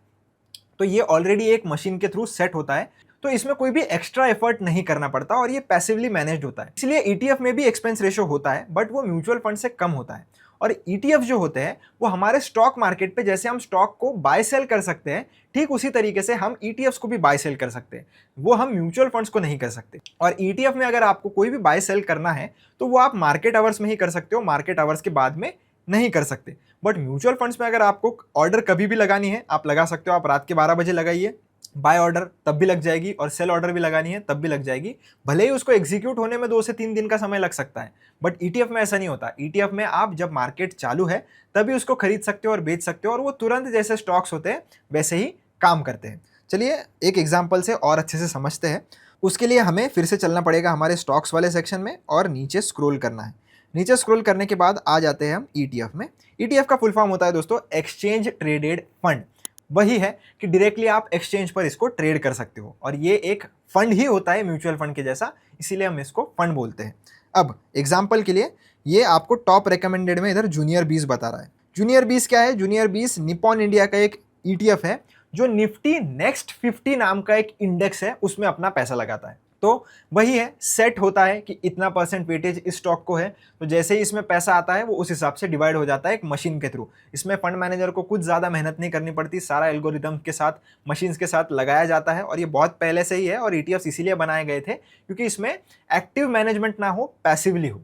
तो ये ऑलरेडी एक मशीन के थ्रू सेट होता है। तो इसमें कोई भी एक्स्ट्रा एफर्ट नहीं करना पड़ता और ये पैसिवली मैनेज्ड होता है। इसलिए ईटीएफ में भी एक्सपेंस रेशियो होता है, बट वो म्यूचुअल फंड से कम होता है। और ईटीएफ जो होते हैं वो हमारे स्टॉक मार्केट पे जैसे हम स्टॉक को बाय सेल कर सकते हैं, ठीक उसी तरीके से हम ईटीएफ्स को भी बाय सेल कर सकते हैं। वो हम म्यूचुअल फंड्स को नहीं कर सकते। और ईटीएफ में अगर आपको कोई भी बाय सेल करना है तो वो आप मार्केट आवर्स में ही कर सकते हो, मार्केट आवर्स के बाद में नहीं कर सकते। बट म्यूचुअल फंड्स में अगर आपको ऑर्डर कभी भी लगानी है, आप लगा सकते हो। आप रात के 12 बजे लगाइए बाय ऑर्डर, तब भी लग जाएगी, और सेल ऑर्डर भी लगानी है तब भी लग जाएगी। भले ही उसको एग्जीक्यूट होने में 2 से 3 दिन का समय लग सकता है, बट ईटीएफ में ऐसा नहीं होता। ईटीएफ में आप जब मार्केट चालू है तभी उसको खरीद सकते हो और बेच सकते हो, और वो तुरंत जैसे स्टॉक्स होते हैं वैसे ही काम करते हैं। चलिए एक एग्जाम्पल से और अच्छे से समझते हैं। उसके लिए हमें फिर से चलना पड़ेगा हमारे स्टॉक्स वाले सेक्शन में और नीचे स्क्रॉल करना है। नीचे स्क्रॉल करने के बाद आ जाते हैं हम ईटीएफ में। ईटीएफ का फुल फॉर्म होता है दोस्तों एक्सचेंज ट्रेडेड फंड। वही है कि डायरेक्टली आप एक्सचेंज पर इसको ट्रेड कर सकते हो, और ये एक फंड ही होता है म्यूचुअल फंड के जैसा, इसीलिए हम इसको फंड बोलते हैं। अब एग्जाम्पल के लिए ये आपको टॉप रिकमेंडेड में इधर जूनियर 20 बता रहा है। जूनियर 20 क्या है? जूनियर 20 निप्पॉन इंडिया का एक ईटीएफ है जो निफ्टी नेक्स्ट 50 नाम का एक इंडेक्स है, उसमें अपना पैसा लगाता है। तो वही है, सेट होता है कि इतना % वेटेज इस स्टॉक को है, तो जैसे ही इसमें पैसा आता है वो उस हिसाब से डिवाइड हो जाता है एक मशीन के थ्रू। इसमें फंड मैनेजर को कुछ ज़्यादा मेहनत नहीं करनी पड़ती, सारा एल्गोरिदम के साथ, मशीन्स के साथ लगाया जाता है, और ये बहुत पहले से ही है। और ईटीएफ्स इसीलिए बनाए गए थे क्योंकि इसमें एक्टिव मैनेजमेंट ना हो, पैसिवली हो।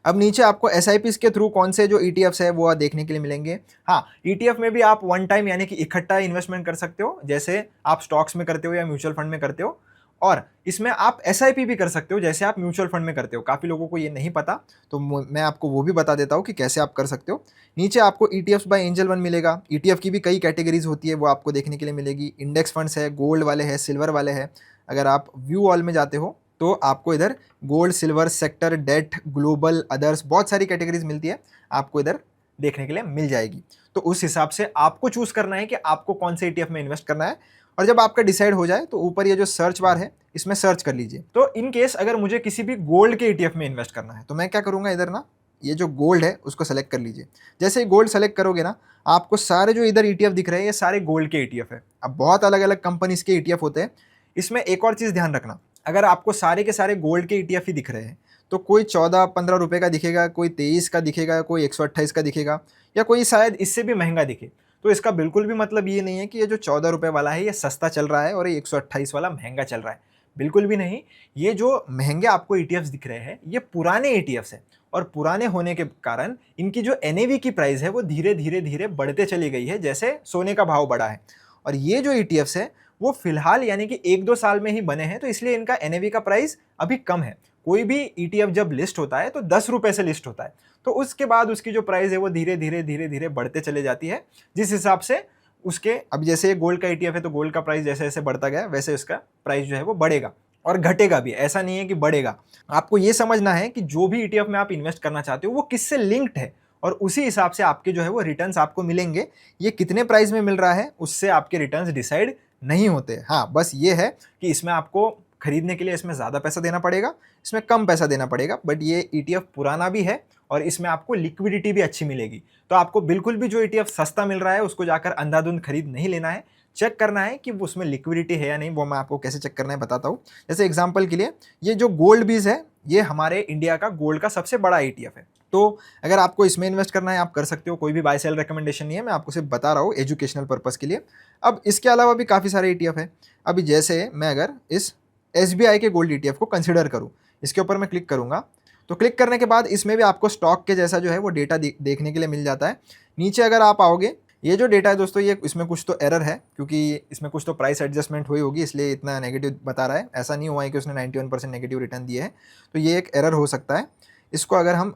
अब नीचे आपको एसआईपीस के थ्रू कौन से जो ईटीएफ्स है वो देखने के लिए मिलेंगे। हाँ, ईटीएफ में भी आप वन टाइम यानी कि इकट्ठा इन्वेस्टमेंट कर सकते हो, जैसे आप स्टॉक्स में करते हो या म्यूचुअल फंड में करते हो। और इसमें आप एसआईपी भी कर सकते हो जैसे आप म्यूचुअल फंड में करते हो। काफ़ी लोगों को ये नहीं पता, तो मैं आपको वो भी बता देता हूँ कि कैसे आप कर सकते हो। नीचे आपको ईटीएफ्स बाय एंजल वन मिलेगा। ईटीएफ की भी कई कैटेगरीज होती है, वो आपको देखने के लिए मिलेगी। इंडेक्स फंड्स है, गोल्ड वाले हैं, सिल्वर वाले हैं। अगर आप व्यू ऑल में जाते हो तो आपको इधर gold, silver, sector, date, global, others, बहुत सारी कैटेगरीज मिलती है, आपको इधर देखने के लिए मिल जाएगी। तो उस हिसाब से आपको चूज करना है कि आपको कौन से ईटीएफ में इन्वेस्ट करना है। और जब आपका डिसाइड हो जाए तो ऊपर ये जो सर्च बार है इसमें सर्च कर लीजिए। तो इन केस अगर मुझे किसी भी गोल्ड के ईटीएफ में इन्वेस्ट करना है तो मैं क्या करूंगा, इधर ना ये जो गोल्ड है उसको सेलेक्ट कर लीजिए। जैसे ही गोल्ड सेलेक्ट करोगे ना, आपको सारे जो इधर ईटीएफ दिख रहे हैं ये सारे गोल्ड के ईटीएफ है। अब बहुत अलग अलग कंपनीज के ईटीएफ होते हैं। इसमें एक और चीज़ ध्यान रखना, अगर आपको सारे के सारे गोल्ड के ईटीएफ ही दिख रहे हैं तो कोई 14-15 रुपये का दिखेगा, कोई 23 का दिखेगा, कोई 128 का दिखेगा, या कोई शायद इससे भी महंगा दिखे। तो इसका बिल्कुल भी मतलब ये नहीं है कि ये जो 14 रुपये वाला है ये सस्ता चल रहा है और ये 128 वाला महंगा चल रहा है, बिल्कुल भी नहीं। ये जो महंगे आपको ईटीएफ्स दिख रहे हैं ये पुराने ईटीएफ्स हैं, और पुराने होने के कारण इनकी जो एनएवी की प्राइस है वो धीरे धीरे धीरे बढ़ते चली गई है, जैसे सोने का भाव बढ़ा है। और ये जो ईटीएफ्स है वो फिलहाल यानी कि 1-2 साल में ही बने हैं, तो इसलिए इनका एनएवी का प्राइस अभी कम है। कोई भी ईटीएफ जब लिस्ट होता है तो 10 रुपये से लिस्ट होता है, तो उसके बाद उसकी जो प्राइस है वो धीरे धीरे बढ़ते चले जाती है, जिस हिसाब से उसके, अब जैसे गोल्ड का ईटीएफ है तो गोल्ड का प्राइस जैसे जैसे बढ़ता गया वैसे उसका प्राइस जो है वो बढ़ेगा और घटेगा भी, ऐसा नहीं है कि बढ़ेगा। आपको ये समझना है कि जो भी ईटीएफ में आप इन्वेस्ट करना चाहते हो वो किससे लिंक्ड है, और उसी हिसाब से आपके जो है वो रिटर्न्स आपको मिलेंगे। ये कितने प्राइस में मिल रहा है उससे आपके रिटर्न्स डिसाइड नहीं होते। हाँ, बस ये है कि इसमें आपको खरीदने के लिए इसमें ज़्यादा पैसा देना पड़ेगा, इसमें कम पैसा देना पड़ेगा, बट ये ईटीएफ पुराना भी है और इसमें आपको लिक्विडिटी भी अच्छी मिलेगी। तो आपको बिल्कुल भी जो ईटीएफ सस्ता मिल रहा है उसको जाकर अंधाधुंध खरीद नहीं लेना है, चेक करना है कि उसमें लिक्विडिटी है या नहीं। वो मैं आपको कैसे चेक करना है बताता हूँ। जैसे एग्जांपल के लिए ये जो गोल्ड बीज है ये हमारे इंडिया का गोल्ड का सबसे बड़ा ईटीएफ है, तो अगर आपको इसमें इन्वेस्ट करना है आप कर सकते हो। कोई भी बाय सेल रिकमेंडेशन नहीं है, मैं आपको सिर्फ बता रहा हूँ एजुकेशनल पर्पज़ के लिए। अब इसके अलावा भी काफ़ी सारे ईटीएफ है। अभी जैसे मैं अगर इस एसबीआई के गोल्ड ईटीएफ को कंसिडर करूँ, इसके ऊपर मैं क्लिक करूँगा, तो क्लिक करने के बाद इसमें भी आपको स्टॉक के जैसा जो है वो डेटा देखने के लिए मिल जाता है। नीचे अगर आप आओगे, ये जो डेटा है दोस्तों ये इसमें कुछ तो एरर है, क्योंकि इसमें कुछ तो प्राइस एडजस्टमेंट हुई होगी इसलिए इतना नेगेटिव बता रहा है। ऐसा नहीं हुआ है कि उसने 91% नेगेटिव रिटर्न दिए है, तो ये एक एरर हो सकता है। इसको अगर हम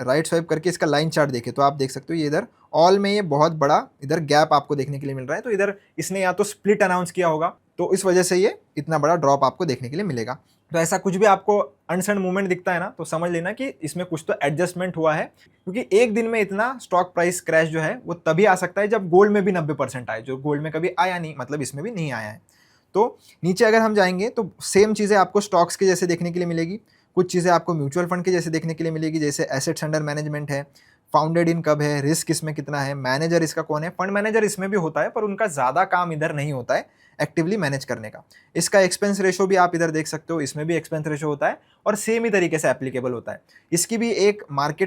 राइट स्वाइप करके इसका लाइन चार्ट देखें तो आप देख सकते हो ये इधर ऑल में ये बहुत बड़ा इधर गैप आपको देखने के लिए मिल रहा है। तो इधर इसने या तो स्प्लिट अनाउंस किया होगा, तो इस वजह से ये इतना बड़ा ड्रॉप आपको देखने के लिए मिलेगा। तो ऐसा कुछ भी आपको अनसन मूवमेंट दिखता है ना, तो समझ लेना कि इसमें कुछ तो एडजस्टमेंट हुआ है, क्योंकि एक दिन में इतना स्टॉक प्राइस क्रैश जो है वो तभी आ सकता है जब गोल्ड में भी 90% आए, जो गोल्ड में कभी आया नहीं, मतलब इसमें भी नहीं आया है। तो नीचे अगर हम जाएंगे तो सेम चीज़ें आपको स्टॉक्स के जैसे देखने के लिए मिलेगी, कुछ चीज़ें आपको म्यूचुअल फंड के जैसे देखने के लिए मिलेगी, जैसे एसेट्स अंडर मैनेजमेंट है, फाउंडेड इन कब है, रिस्क इसमें कितना है, मैनेजर इसका कौन है। फंड मैनेजर इसमें भी होता है पर उनका ज़्यादा काम इधर नहीं होता है एक्टिवली मैनेज करने का। इसका एक्सपेंस रेशो भी आप इधर देख सकते हो, इसमें भी एक्सपेंस रेशो होता है और सेम ही तरीके से एप्लीकेबल होता है। इसकी भी एक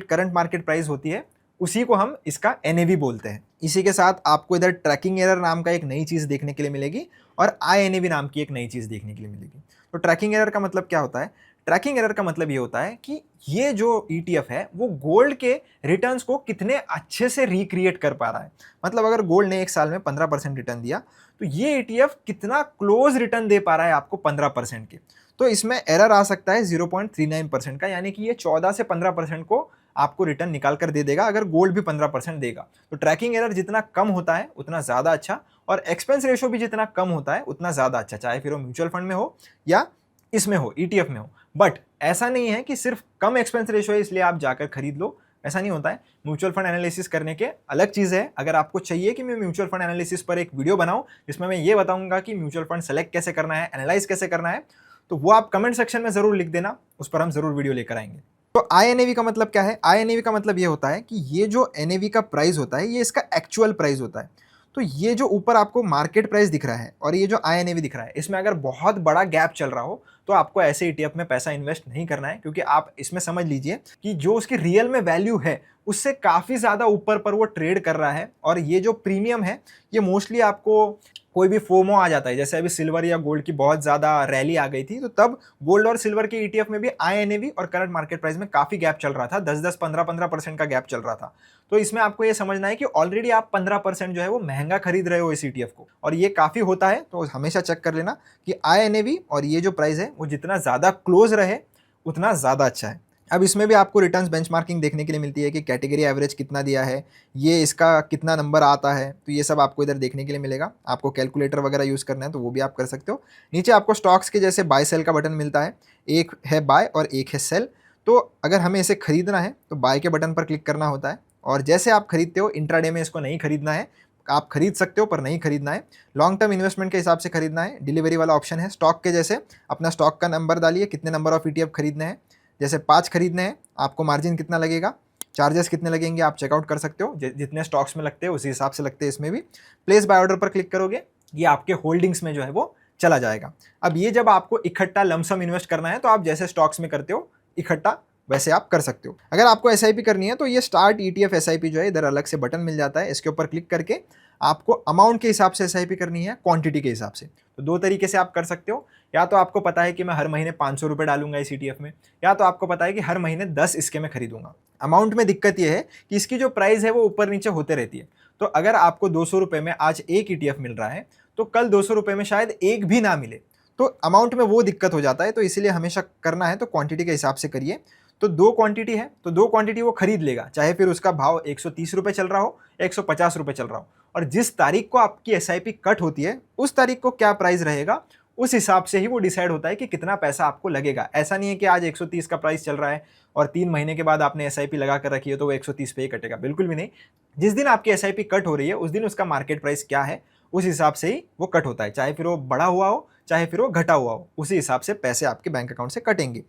करंट मार्केट प्राइस होती है, उसी को हम इसका एनएवी बोलते हैं। इसी के साथ आपको इधर ट्रैकिंग एरर नाम का एक नई चीज़ देखने के लिए मिलेगी और INAV नाम की एक नई चीज़ देखने के लिए मिलेगी। तो ट्रैकिंग एरर का मतलब क्या होता है? ट्रैकिंग एरर का मतलब ये होता है कि ये जो ETF है वो गोल्ड के रिटर्न्स को कितने अच्छे से रिक्रिएट कर पा रहा है। मतलब अगर गोल्ड ने एक साल में 15% रिटर्न दिया तो ये ETF कितना क्लोज रिटर्न दे पा रहा है आपको 15% के। तो इसमें एरर आ सकता है 0.39% का, यानी कि ये 14 से 15% को आपको रिटर्न निकाल कर दे देगा अगर गोल्ड भी 15% देगा। तो ट्रैकिंग एरर जितना कम होता है उतना ज़्यादा अच्छा, और एक्सपेंस रेशो भी जितना कम होता है उतना ज़्यादा अच्छा, चाहे फिर वो म्यूचुअल फंड में हो या इसमें हो, ETF में हो। बट ऐसा नहीं है कि सिर्फ कम एक्सपेंस रेशो है इसलिए आप जाकर खरीद लो, ऐसा नहीं होता है। म्यूचुअल फंड एनालिसिस करने के अलग चीज़ है। अगर आपको चाहिए कि मैं म्यूचुअल फंड एनालिसिस पर एक वीडियो बनाऊं जिसमें मैं ये बताऊंगा कि म्यूचुअल फंड सेलेक्ट कैसे करना है, एनालाइज कैसे करना है, तो वो आप कमेंट सेक्शन में ज़रूर लिख देना, उस पर हम ज़रूर वीडियो लेकर आएंगे। तो INAV का मतलब क्या है? INAV का मतलब ये होता है कि ये जो NAV का प्राइस होता है ये इसका एक्चुअल प्राइस होता है। तो ये जो ऊपर आपको मार्केट प्राइस दिख रहा है और ये जो INAV दिख रहा है, इसमें अगर बहुत बड़ा गैप चल रहा हो तो आपको ऐसे ETF में पैसा इन्वेस्ट नहीं करना है, क्योंकि आप इसमें समझ लीजिए कि जो उसकी रियल में वैल्यू है उससे काफ़ी ज़्यादा ऊपर पर वो ट्रेड कर रहा है। और ये जो प्रीमियम है ये मोस्टली आपको कोई भी फोमो आ जाता है, जैसे अभी सिल्वर या गोल्ड की बहुत ज़्यादा रैली आ गई थी तो तब गोल्ड और सिल्वर के ETF में भी INAV और करंट मार्केट प्राइस में काफ़ी गैप चल रहा था, 10-10, 15-15% का गैप चल रहा था। तो इसमें आपको ये समझना है कि ऑलरेडी आप 15% जो है वो महंगा खरीद रहे हो इस ETF को, और ये काफ़ी होता है। तो हमेशा चेक कर लेना कि INAV और ये जो प्राइस है वो जितना ज़्यादा क्लोज रहे उतना ज़्यादा अच्छा है। अब इसमें भी आपको रिटर्न्स बेंचमार्किंग देखने के लिए मिलती है कि कैटेगरी एवरेज कितना दिया है, ये इसका कितना नंबर आता है, तो ये सब आपको इधर देखने के लिए मिलेगा। आपको कैलकुलेटर वगैरह यूज़ करना है तो वो भी आप कर सकते हो। नीचे आपको स्टॉक्स के जैसे बाय सेल का बटन मिलता है, एक है बाय और एक है सेल। तो अगर हमें इसे खरीदना है तो बाय के बटन पर क्लिक करना होता है, और जैसे आप खरीदते हो इंट्राडे में इसको नहीं खरीदना है, आप खरीद सकते हो पर नहीं खरीदना है, लॉन्ग टर्म इन्वेस्टमेंट के हिसाब से खरीदना है। डिलीवरी वाला ऑप्शन है, स्टॉक के जैसे अपना स्टॉक का नंबर डालिए, कितने नंबर ऑफ ETF खरीदने हैं, जैसे 5 खरीदने हैं, आपको मार्जिन कितना लगेगा, चार्जेस कितने लगेंगे आप चेकआउट कर सकते हो, जितने स्टॉक्स में लगते हैं उसी हिसाब से लगते हैं इसमें भी। प्लेस बाय ऑर्डर पर क्लिक करोगे, ये आपके होल्डिंग्स में जो है वो चला जाएगा। अब ये जब आपको इकट्ठा लमसम इन्वेस्ट करना है तो आप जैसे स्टॉक्स में करते हो इकट्ठा वैसे आप कर सकते हो। अगर आपको SIP करनी है तो ये स्टार्ट ETF SIP जो है इधर अलग से बटन मिल जाता है, इसके ऊपर क्लिक करके आपको अमाउंट के हिसाब से SIP करनी है, क्वांटिटी के हिसाब से। तो दो तरीके से आप कर सकते हो, या तो आपको पता है कि मैं हर महीने 500 रुपये डालूंगा इस ETF में, या तो आपको पता है कि हर महीने 10 इसके मैं खरीदूंगा। अमाउंट में दिक्कत यह है कि इसकी जो प्राइस है वो ऊपर नीचे होते रहती है। तो अगर आपको 200 रुपये में आज एक ETF मिल रहा है तो कल 200 रुपये में शायद एक भी ना मिले, तो अमाउंट में वो दिक्कत हो जाता है। तो इसीलिए हमेशा करना है तो क्वांटिटी के हिसाब से करिए। तो 2 क्वांटिटी है तो 2 क्वांटिटी वो खरीद लेगा, चाहे फिर उसका भाव 130 रुपये चल रहा हो, 150 रुपये चल रहा हो। और जिस तारीख को आपकी SIP कट होती है उस तारीख को क्या प्राइस रहेगा उस हिसाब से ही वो डिसाइड होता है कि कितना पैसा आपको लगेगा। ऐसा नहीं है कि आज 130 का प्राइस चल रहा है और 3 महीने के बाद आपने SIP लगा कर रखी है तो वो 130 पे ही कटेगा, बिल्कुल भी नहीं। जिस दिन आपकी SIP कट हो रही है उस दिन उसका मार्केट प्राइस क्या है उस हिसाब से ही वो कट होता है, चाहे फिर वो बढ़ा हुआ हो चाहे फिर वो घटा हुआ हो, उसी हिसाब से पैसे आपके बैंक अकाउंट से कटेंगे।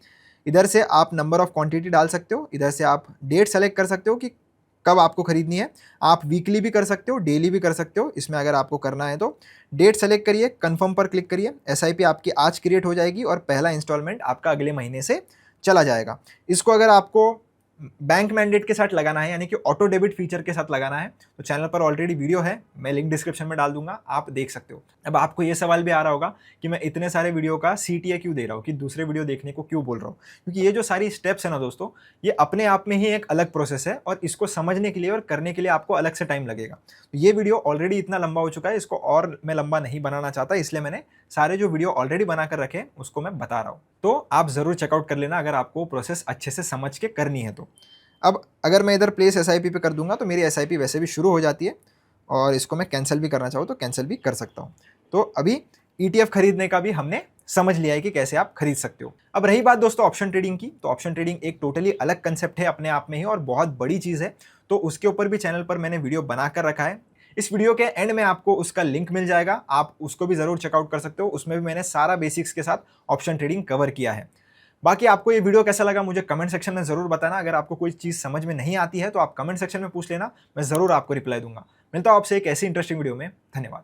इधर से आप नंबर ऑफ क्वांटिटी डाल सकते हो, इधर से आप डेट सेलेक्ट कर सकते हो कि कब आपको खरीदनी है। आप वीकली भी कर सकते हो, डेली भी कर सकते हो। इसमें अगर आपको करना है तो डेट सेलेक्ट करिए, कंफर्म पर क्लिक करिए, SIP आपकी आज क्रिएट हो जाएगी और पहला इंस्टॉलमेंट आपका अगले महीने से चला जाएगा। इसको अगर आपको बैंक मैंडेट के साथ लगाना है, यानी कि ऑटो डेबिट फीचर के साथ लगाना है, तो चैनल पर ऑलरेडी वीडियो है, मैं लिंक डिस्क्रिप्शन में डाल दूंगा, आप देख सकते हो। अब आपको ये सवाल भी आ रहा होगा कि मैं इतने सारे वीडियो का CTA क्यों दे रहा हूँ, कि दूसरे वीडियो देखने को क्यों बोल रहा हूँ, क्योंकि ये जो सारी स्टेप्स है ना दोस्तों, ये अपने आप में ही एक अलग प्रोसेस है और इसको समझने के लिए और करने के लिए आपको अलग से टाइम लगेगा। तो ये वीडियो ऑलरेडी इतना लंबा हो चुका है, इसको और मैं लंबा नहीं बनाना चाहता, इसलिए मैंने सारे जो वीडियो ऑलरेडी बना कर रखे उसको मैं बता रहा हूँ। तो आप ज़रूर चेकआउट कर लेना अगर आपको प्रोसेस अच्छे से समझ के करनी है तो। अब अगर मैं इधर प्लेस SIP पे कर दूंगा तो मेरी SIP वैसे भी शुरू हो जाती है, और इसको मैं कैंसिल भी करना चाहूँ तो कैंसिल भी कर सकता हूँ। तो अभी ETF खरीदने का भी हमने समझ लिया है कि कैसे आप खरीद सकते हो। अब रही बात दोस्तों ऑप्शन ट्रेडिंग की, तो ऑप्शन ट्रेडिंग एक टोटली अलग कंसेप्ट है अपने आप में ही और बहुत बड़ी चीज़ है। तो उसके ऊपर भी चैनल पर मैंने वीडियो बना कर रखा है, इस वीडियो के एंड में आपको उसका लिंक मिल जाएगा, आप उसको भी ज़रूर चेकआउट कर सकते हो। उसमें भी मैंने सारा बेसिक्स के साथ ऑप्शन ट्रेडिंग कवर किया है। बाकी आपको ये वीडियो कैसा लगा मुझे कमेंट सेक्शन में जरूर बताना। अगर आपको कोई चीज समझ में नहीं आती है तो आप कमेंट सेक्शन में पूछ लेना, मैं जरूर आपको रिप्लाई दूंगा। मिलता हूं आपसे एक ऐसी इंटरेस्टिंग वीडियो में। धन्यवाद।